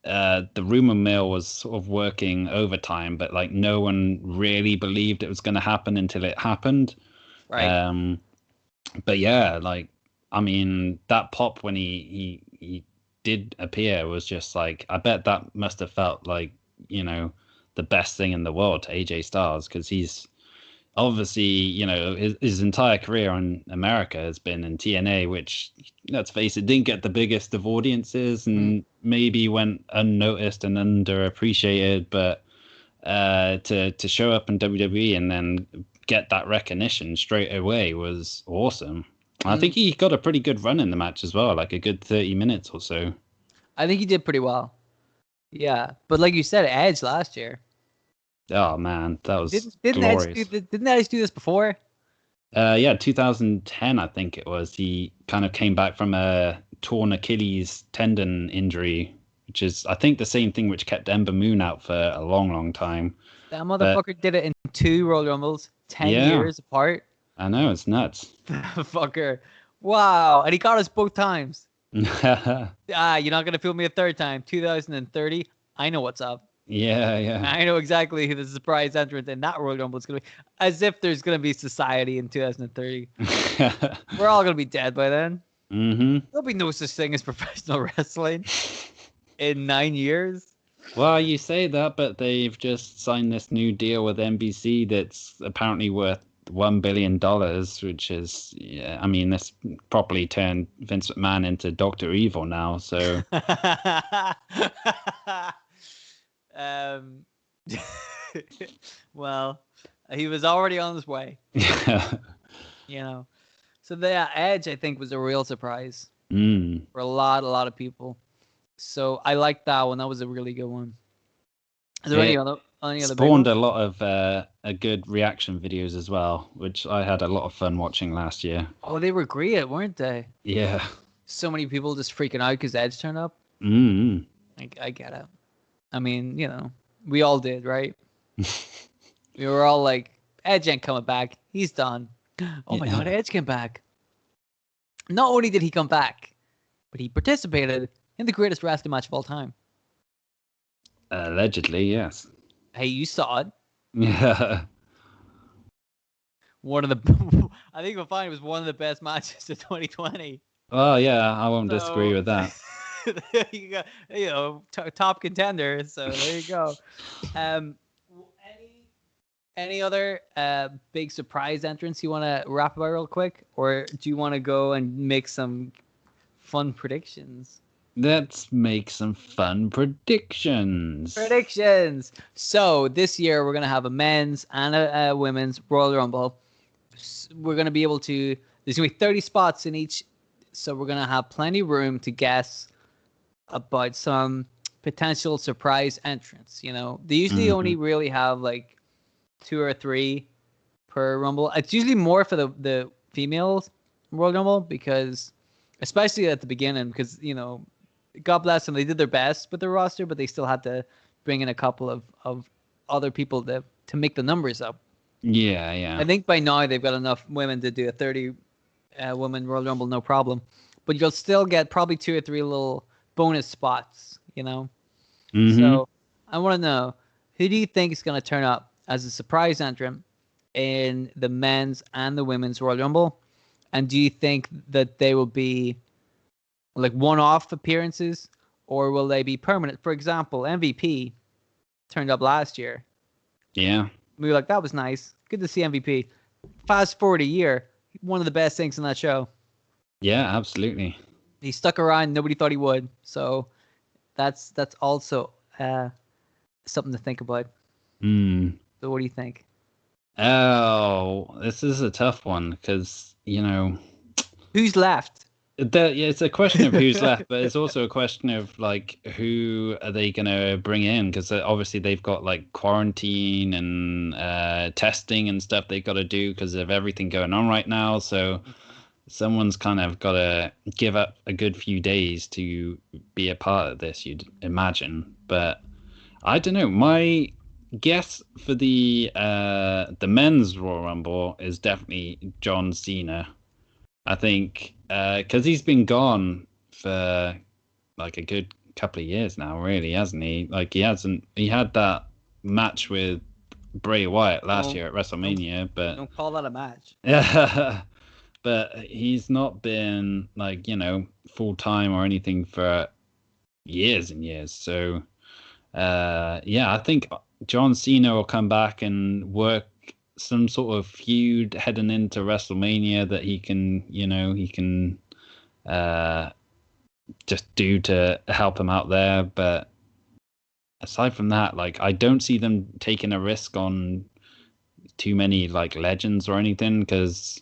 the rumor mill was sort of working overtime, but like no one really believed it was going to happen until it happened. Right. But yeah, like, I mean, that pop when he did appear was just like, I bet that must have felt like, the best thing in the world to AJ Styles, because he's obviously, his entire career in America has been in TNA, which, let's face it, didn't get the biggest of audiences and maybe went unnoticed and underappreciated, but to show up in WWE and then get that recognition straight away was awesome. I think he got a pretty good run in the match as well, like a good 30 minutes or so. I think he did pretty well. Yeah, but like you said, Edge last year. Oh man, that was didn't glorious. Didn't Edge do this before? Yeah, 2010, I think it was. He kind of came back from a torn Achilles tendon injury, which is, I think, the same thing which kept Ember Moon out for a long, long time. That motherfucker did it in 2 Royal Rumbles, 10 years apart. I know, it's nuts. Fucker. Wow. And he got us both times. You're not going to fool me a third time. 2030. I know what's up. Yeah. I know exactly who the surprise entrant in that Royal Rumble is going to be. As if there's going to be society in 2030. We're all going to be dead by then. There'll be no such thing as professional wrestling in 9 years. Well, you say that, but they've just signed this new deal with NBC that's apparently worth $1 billion, which is, I mean, this properly turned Vince McMahon into Dr. Evil now, so. Well, he was already on his way. So the Edge, I think, was a real surprise for a lot of people. So I liked that one. That was a really good one. Is there any other spawned a lot of good reaction videos as well, which I had a lot of fun watching last year. Oh, they were great, weren't they? Yeah. So many people just freaking out because Edge turned up. I get it. I mean, we all did, right? We were all like, Edge ain't coming back. He's done. Oh my God, Edge came back. Not only did he come back, but he participated in the greatest wrestling match of all time. Allegedly, yes. Hey, you saw it. Yeah. I think we'll find it was one of the best matches of 2020. Oh yeah, I won't disagree So with that. you got, top contender. So there you go. Um, any other big surprise entrance you want to wrap about real quick, or do you want to go and make some fun predictions? Let's make some fun predictions. Predictions. So this year we're gonna have a men's and a women's Royal Rumble. We're gonna be able to. There's gonna be 30 spots in each, so we're gonna have plenty of room to guess about some potential surprise entrants. They usually only really have like 2 or 3 per Rumble. It's usually more for the females Royal Rumble because, especially at the beginning, because God bless them, they did their best with their roster, but they still had to bring in a couple of other people to make the numbers up. Yeah, yeah. I think by now they've got enough women to do a 30 women Royal Rumble, no problem. But you'll still get probably 2 or 3 little bonus spots, So I want to know, who do you think is going to turn up as a surprise entrant in the men's and the women's Royal Rumble? And do you think that they will be like one-off appearances, or will they be permanent? For example, MVP turned up last year. Yeah. We were like, that was nice. Good to see MVP. Fast forward a year, one of the best things in that show. Yeah, absolutely. He stuck around. Nobody thought he would. So that's also something to think about. Mm. So what do you think? Oh, this is a tough one because, Who's left? it's a question of who's left, but it's also a question of like who are they going to bring in? Because obviously they've got like quarantine and testing and stuff they've got to do because of everything going on right now. So someone's kind of got to give up a good few days to be a part of this, you'd imagine. But I don't know. My guess for the men's Royal Rumble is definitely John Cena. I think because he's been gone for like a good couple of years now, really, hasn't he? Like he had that match with Bray Wyatt last year at WrestleMania, but don't call that a match. yeah, but he's not been like full time or anything for years and years. So yeah, I think John Cena will come back and work some sort of feud heading into WrestleMania that he can just do to help him out there. But aside from that, like I don't see them taking a risk on too many like legends or anything because,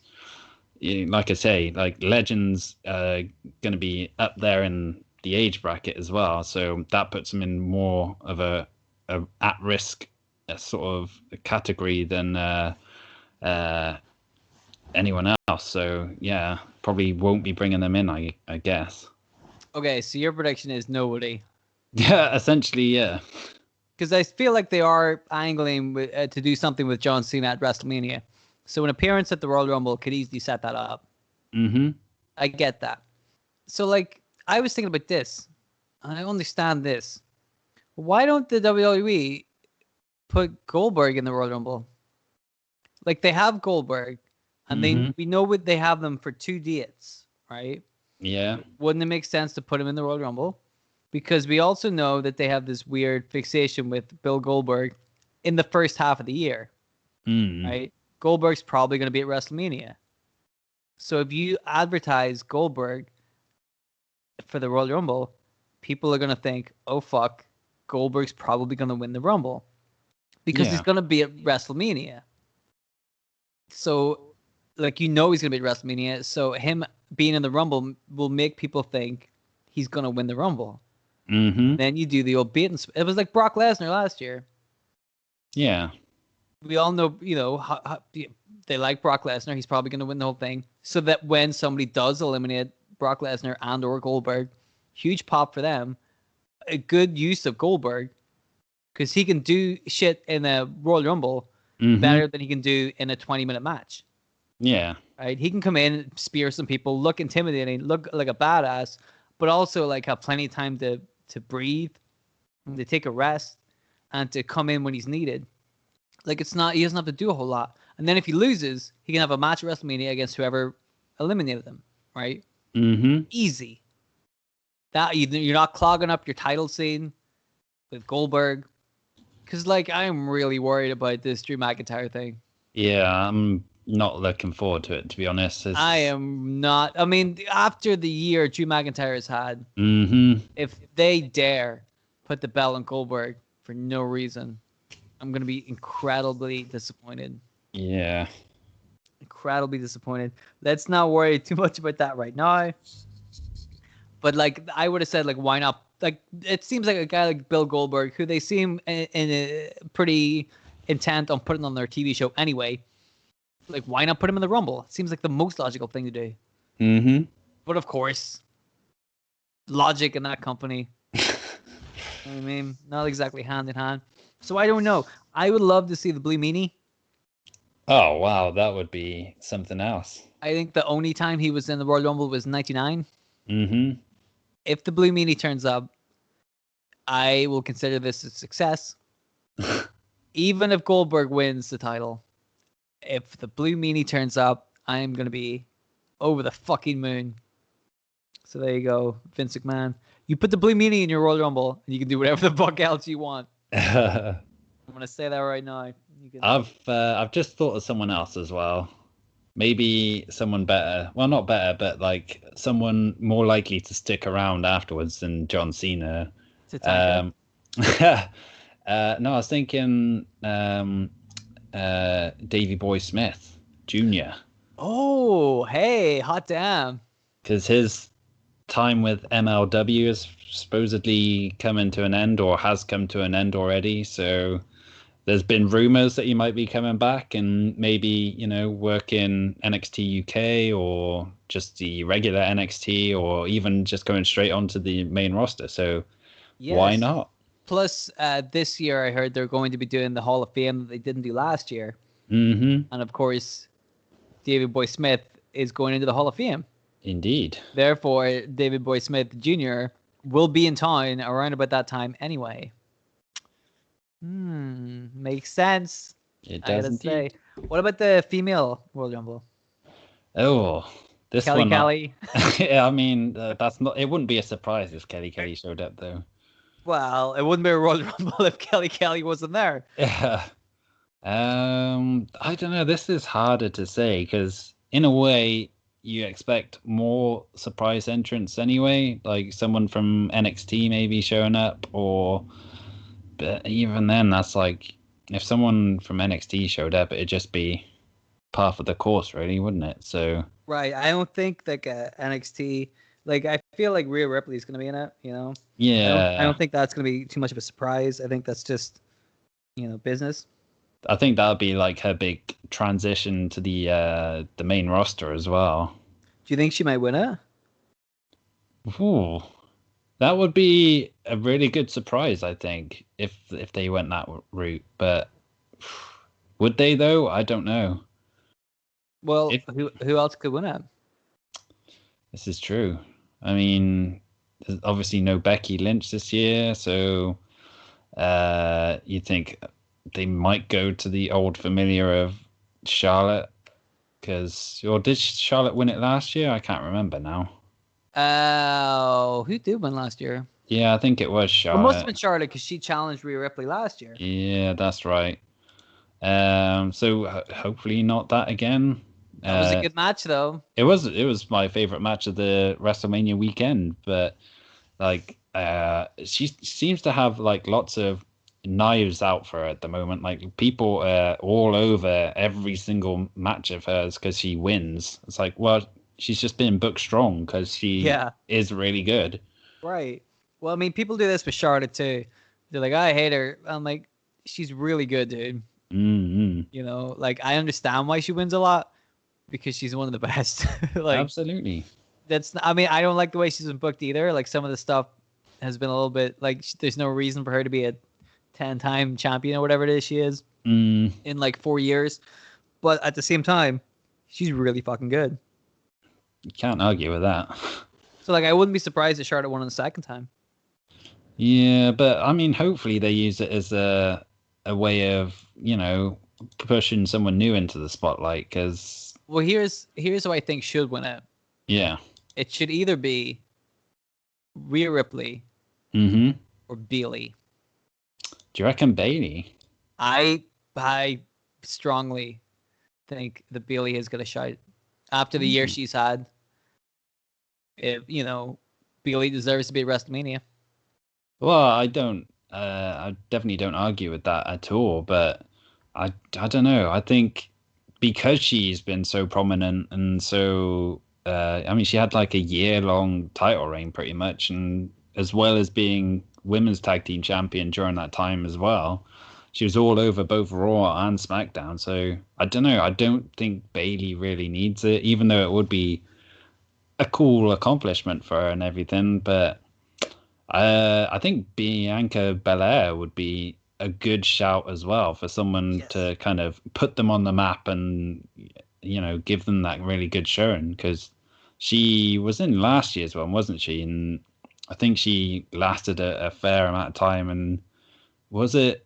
like I say, like legends are going to be up there in the age bracket as well, so that puts them in more of a at risk sort of category than anyone else. So yeah, probably won't be bringing them in. I guess. Okay, so your prediction is nobody. Yeah, essentially, yeah. Because I feel like they are angling to do something with John Cena at WrestleMania. So an appearance at the Royal Rumble could easily set that up. Mm-hmm. I get that. So like I was thinking about this. I understand this. Why don't the WWE put Goldberg in the Royal Rumble? Like they have Goldberg, and we know what they have them for 2 dates, right? Yeah. Wouldn't it make sense to put him in the Royal Rumble? Because we also know that they have this weird fixation with Bill Goldberg in the first half of the year, right? Goldberg's probably going to be at WrestleMania. So if you advertise Goldberg for the Royal Rumble, people are going to think, oh, fuck, Goldberg's probably going to win the Rumble because he's going to be at WrestleMania. So, like, he's going to be at WrestleMania. So him being in the Rumble will make people think he's going to win the Rumble. Then you do the old bait and it was like Brock Lesnar last year. Yeah. We all know, how they like Brock Lesnar. He's probably going to win the whole thing. So that when somebody does eliminate Brock Lesnar and or Goldberg, huge pop for them. A good use of Goldberg because he can do shit in a Royal Rumble better than he can do in a 20-minute match. Yeah. Right? He can come in, spear some people, look intimidating, look like a badass, but also like have plenty of time to breathe, to take a rest, and to come in when he's needed. Like he doesn't have to do a whole lot. And then if he loses, he can have a match at WrestleMania against whoever eliminated him, right? Mm-hmm. Easy. That you're not clogging up your title scene with Goldberg. Because, like, I'm really worried about this Drew McIntyre thing. Yeah, I'm not looking forward to it, to be honest. I am not. I mean, after the year Drew McIntyre has had, Mm-hmm. if they dare put the belt on Goldberg for no reason, I'm going to be incredibly disappointed. Yeah. Incredibly disappointed. Let's not worry too much about that right now. But, like, I would have said, like, why not? Like, it seems like a guy like Bill Goldberg, who they seem in a pretty intent on putting on their TV show anyway. Like, why not put him in the Rumble? It seems like the most logical thing to do. Mm-hmm. But, of course, logic in that company. I mean, not exactly hand in hand. So I don't know. I would love to see the Blue Meanie. Oh, wow. That would be something else. I think the only time he was in the Royal Rumble was 99. Mm-hmm. If the Blue Meanie turns up, I will consider this a success. Even if Goldberg wins the title, if the Blue Meanie turns up, I am going to be over the fucking moon. So there you go, Vince McMahon. You put the Blue Meanie in your Royal Rumble, and you can do whatever the fuck else you want. I'm going to say that right now. You can... I've just thought of someone else as well. Maybe someone better. Well, not better, but like someone more likely to stick around afterwards than John Cena. No, I was thinking Davey Boy Smith Jr. Oh, hey, hot damn. Because his time with MLW is supposedly coming to an end or has come to an end already. So there's been rumors that he might be coming back and maybe, you know, work in NXT UK or just the regular NXT or even just going straight onto the main roster. So why not? Plus, this year I heard they're going to be doing the Hall of Fame that they didn't do last year. Mm-hmm. And of course, David Boy Smith is going into the Hall of Fame. Indeed. Therefore, David Boy Smith Jr. will be in town around about that time anyway. Makes sense. It does indeed. Say. What about the female Royal Rumble? Oh, this Kelly one. Kelly. Yeah, I mean, that's not. It wouldn't be a surprise if Kelly Kelly showed up, though. Well, it wouldn't be a Royal Rumble if Kelly Kelly wasn't there. Yeah. I don't know. This is harder to say because, in a way, you expect more surprise entrants anyway, like someone from NXT maybe showing up, or. But even then, that's like if someone from NXT showed up, it'd just be part of the course, really, wouldn't it? So. Right. I don't think like NXT. Like I feel like Rhea Ripley is going to be in it. You know. Yeah. I don't think that's going to be too much of a surprise. I think that's just, business. I think that would be like her big transition to the main roster as well. Do you think she might win it? Ooh, that would be a really good surprise, I think, if they went that route. But would they though? I don't know. Well, who else could win it? This is true. I mean, there's obviously no Becky Lynch this year, so you think they might go to the old familiar of Charlotte, or did Charlotte win it last year? I can't remember now. Oh, who did win last year? Yeah, I think it was Charlotte. It must have been Charlotte because she challenged Rhea Ripley last year. Yeah, that's right. So hopefully not that again. That was a good match, though. It was my favorite match of the WrestleMania weekend, but like she seems to have like lots of knives out for her at the moment. Like people all over every single match of hers because she wins. It's like, well, she's just been booked strong because she is really good. Right. Well, I mean, people do this with Charlotte too. They're like, I hate her. I'm like, she's really good, dude. Mm-hmm. Like I understand why she wins a lot because she's one of the best. Like absolutely. I mean, I don't like the way she's been booked either. Like some of the stuff has been a little bit like there's no reason for her to be a 10-time champion or whatever it is she is in like 4 years. But at the same time, she's really fucking good. You can't argue with that. So like I wouldn't be surprised if Charlotte won on the second time. Yeah, but I mean, hopefully they use it as a way of, pushing someone new into the spotlight because... Well, here's who I think should win it. Yeah. it should either be Rhea Ripley or Bayley. Do you reckon Bayley? I strongly think that Bayley is going to shine after the year she's had. If Bayley deserves to be at WrestleMania. Well, I definitely don't argue with that at all. But I don't know. I think because she's been so prominent and so, she had like a year-long title reign pretty much, and as well as being women's tag team champion during that time as well. She was all over both Raw and SmackDown. So I don't know. I don't think Bayley really needs it, even though it would be a cool accomplishment for her and everything. But I think Bianca Belair would be a good shout as well for someone to kind of put them on the map and, give them that really good showing, because she was in last year's one, wasn't she? And I think she lasted a fair amount of time. And was it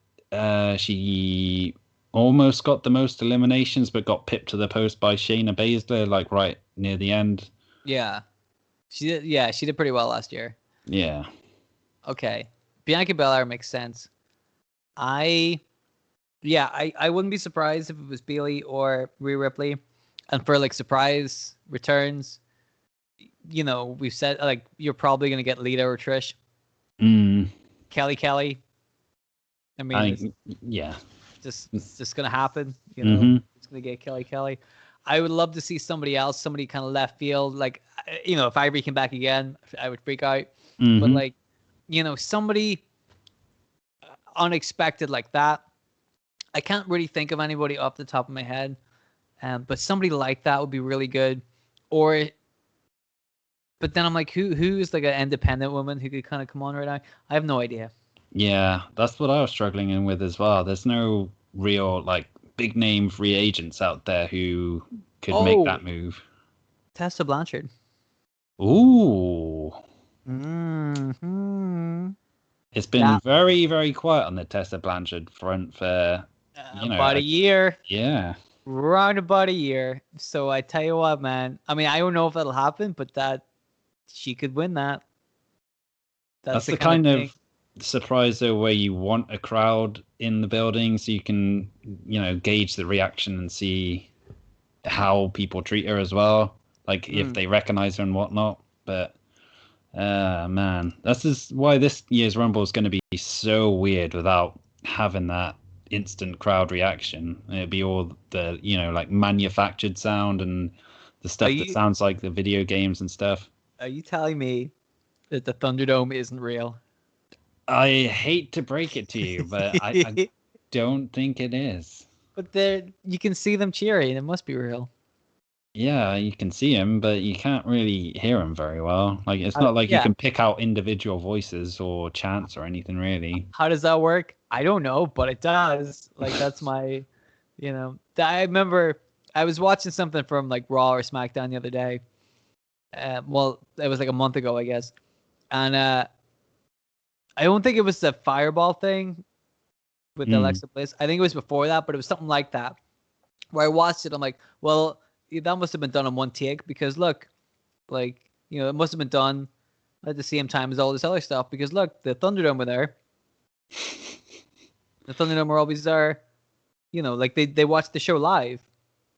she almost got the most eliminations but got pipped to the post by Shayna Baszler, like right near the end? Yeah. She did. Yeah, she did pretty well last year. Yeah. Okay. Bianca Belair makes sense. I wouldn't be surprised if it was Bayley or Rhea Ripley. And for like surprise returns, we've said like you're probably gonna get Lita or Trish. Kelly. I mean, it's just gonna happen. It's gonna get Kelly. I would love to see somebody else, somebody kind of left field. Like, if Ivory came back again, I would freak out. But like, somebody unexpected like that. I can't really think of anybody off the top of my head. But somebody like that would be really good. But then I'm like, who's like an independent woman who could kind of come on right now? I have no idea. Yeah, that's what I was struggling with as well. There's no real like big name free agents out there who could make that move. Tessa Blanchard. Ooh. Mm-hmm. It's been very, very quiet on the Tessa Blanchard front for about a year. Yeah. Around about a year. So I tell you what, man. I mean, I don't know if that'll happen, but that she could win that. That's the kind of surprise though, where you want a crowd in the building so you can, gauge the reaction and see how people treat her as well. Like if they recognize her and whatnot. But man, that's just why this year's Rumble is going to be so weird without having that instant crowd reaction. It'd be all the like manufactured sound and the stuff that sounds like the video games and stuff. Are you telling me that the Thunderdome isn't real? I hate to break it to you, but I don't think it is. But you can see them cheering. It must be real. Yeah, you can see him, but you can't really hear him very well. Like it's not like you can pick out individual voices or chants or anything really. How does that work? I don't know, but it does. Like that's my, I remember I was watching something from like Raw or SmackDown the other day. Well, it was like a month ago, I guess, and I don't think it was the Fireball thing with Alexa Bliss. I think it was before that, but it was something like that. Where I watched it, I'm like, well, that must have been done in one take because look, like, it must have been done at the same time as all this other stuff because look, the Thunderdome were there. The Thunderdome were always there. Like they watched the show live.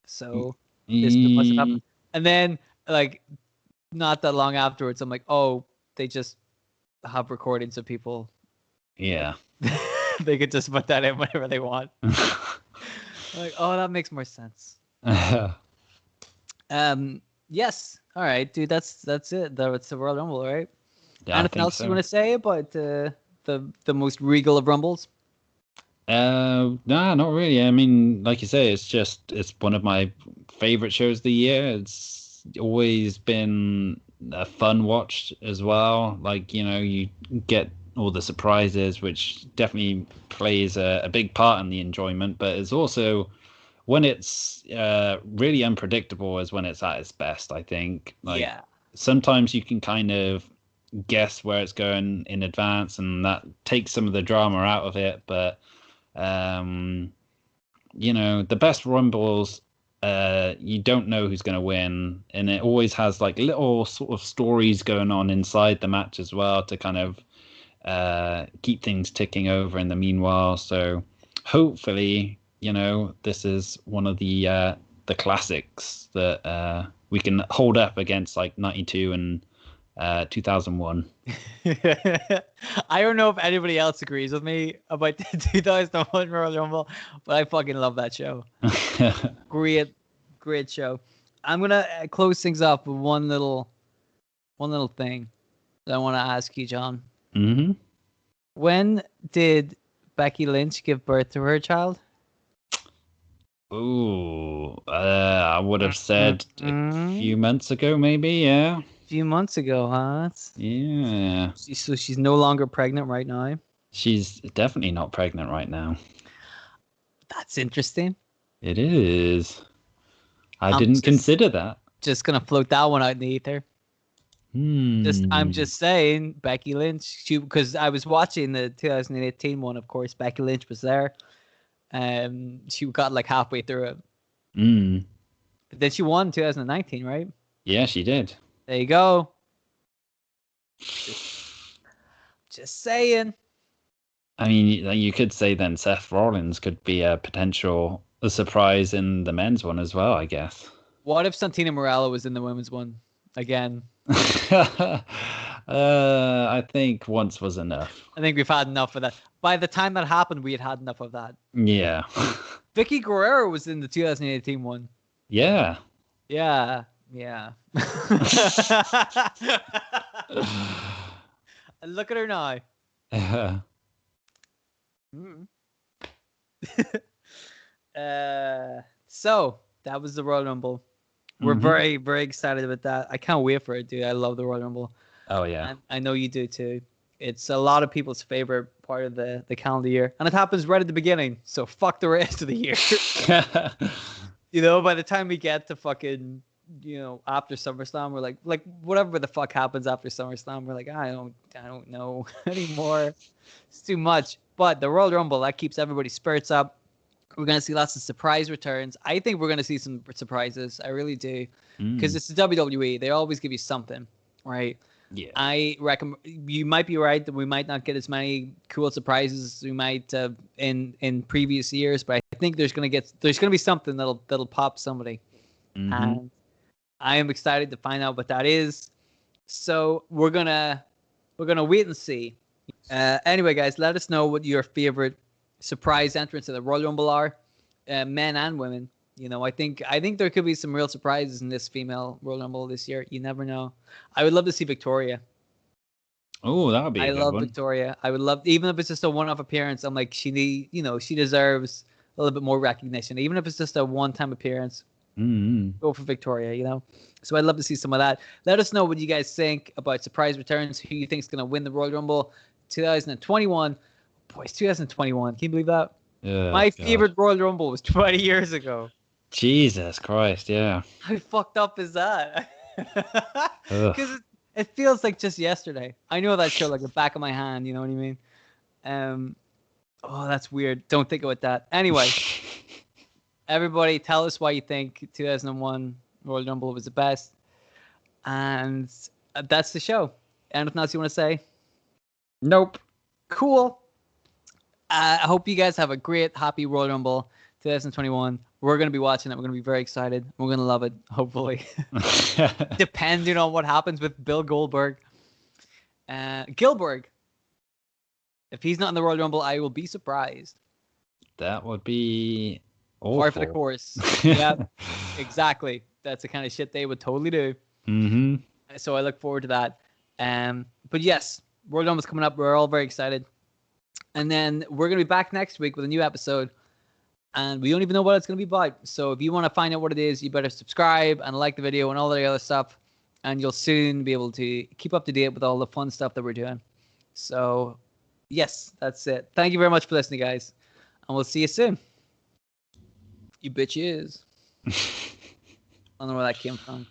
So this must have happened. And then, like, not that long afterwards, I'm like, oh, they just have recordings of people. Yeah. They could just put that in whenever they want. Like, oh, that makes more sense. Yes. All right, dude. That's it. That's the Royal Rumble, right? Yeah, anything else you want to say about the most regal of Rumbles? No, not really. I mean, like you say, it's one of my favorite shows of the year. It's always been a fun watch as well. Like, you get all the surprises, which definitely plays a big part in the enjoyment, but it's also when it's really unpredictable is when it's at its best, I think. Like, sometimes you can kind of guess where it's going in advance, and that takes some of the drama out of it. But, the best Rumbles you don't know who's going to win, and it always has like little sort of stories going on inside the match as well to kind of keep things ticking over in the meanwhile. So hopefully, this is one of the classics that we can hold up against like 92 and 2001. I don't know if anybody else agrees with me about the 2001 Royal Rumble, but I fucking love that show. Great show. I'm gonna close things up with one little thing that I want to ask you, John. Mm-hmm. When did Becky Lynch give birth to her child? Ooh, I would have said a few months ago, maybe. Yeah. A few months ago, huh? Yeah. So she's no longer pregnant right now. She's definitely not pregnant right now. That's interesting. It is. I didn't consider that. Just gonna float that one out in the ether. I'm just saying, Becky Lynch. Because I was watching the 2018 one, of course. Becky Lynch was there. She got like halfway through it. But then she won 2019, right? Yeah, she did. There you go. Just saying. I mean, you could say then Seth Rollins could be a potential surprise in the men's one as well, I guess. What if Santina Morello was in the women's one again? I think once was enough. I think we've had enough of that. By the time that happened, we had enough of that. Yeah. Vicky Guerrero was in the 2018 one. Yeah. Yeah. Look at her now. So that was the Royal Rumble. We're very, very excited about that. I can't wait for it, dude. I love the Royal Rumble. Oh yeah. And I know you do too. It's a lot of people's favorite part of the calendar year, and it happens right at the beginning. So fuck the rest of the year. By the time we get to fucking, after SummerSlam, we're like whatever the fuck happens after SummerSlam, we're like, I don't know anymore. It's too much. But the Royal Rumble, that keeps everybody's spirits up. We're going to see lots of surprise returns. I think we're going to see some surprises. I really do. Because it's the WWE. They always give you something, right? Yeah. I reckon you might be right that we might not get as many cool surprises as we might in previous years, but I think there's going to be something that'll pop somebody. And I am excited to find out what that is. So we're going to wait and see. Anyway, guys, let us know what your favorite surprise entrants to the Royal Rumble are, men and women. I think there could be some real surprises in this female Royal Rumble this year. You never know. I would love to see Victoria. Oh, that would be. I love Victoria. I would love, even if it's just a one-off appearance. I'm like, she deserves a little bit more recognition, even if it's just a one-time appearance. Go for Victoria. So I'd love to see some of that. Let us know what you guys think about surprise returns. Who you think is going to win the Royal Rumble 2021? Boys, 2021. Can you believe that? Yeah. My favorite Royal Rumble was 20 years ago. Jesus Christ, yeah. How fucked up is that? Because it feels like just yesterday. I know that show like the back of my hand, you know what I mean? Oh, that's weird. Don't think about that. Anyway, everybody tell us why you think 2001 Royal Rumble was the best. And that's the show. Anything else you want to say? Nope. Cool. I hope you guys have a great, happy Royal Rumble 2021. We're going to be watching it. We're going to be very excited. We're going to love it, hopefully. Depending on what happens with Bill Goldberg. Gilberg. If he's not in the Royal Rumble, I will be surprised. That would be awful. Par for the course. Yeah, exactly. That's the kind of shit they would totally do. So I look forward to that. But yes, Royal Rumble's coming up. We're all very excited. And then we're going to be back next week with a new episode. And we don't even know what it's going to be about. So if you want to find out what it is, you better subscribe and like the video and all the other stuff. And you'll soon be able to keep up to date with all the fun stuff that we're doing. So, yes, that's it. Thank you very much for listening, guys. And we'll see you soon. You bitches. I don't know where that came from.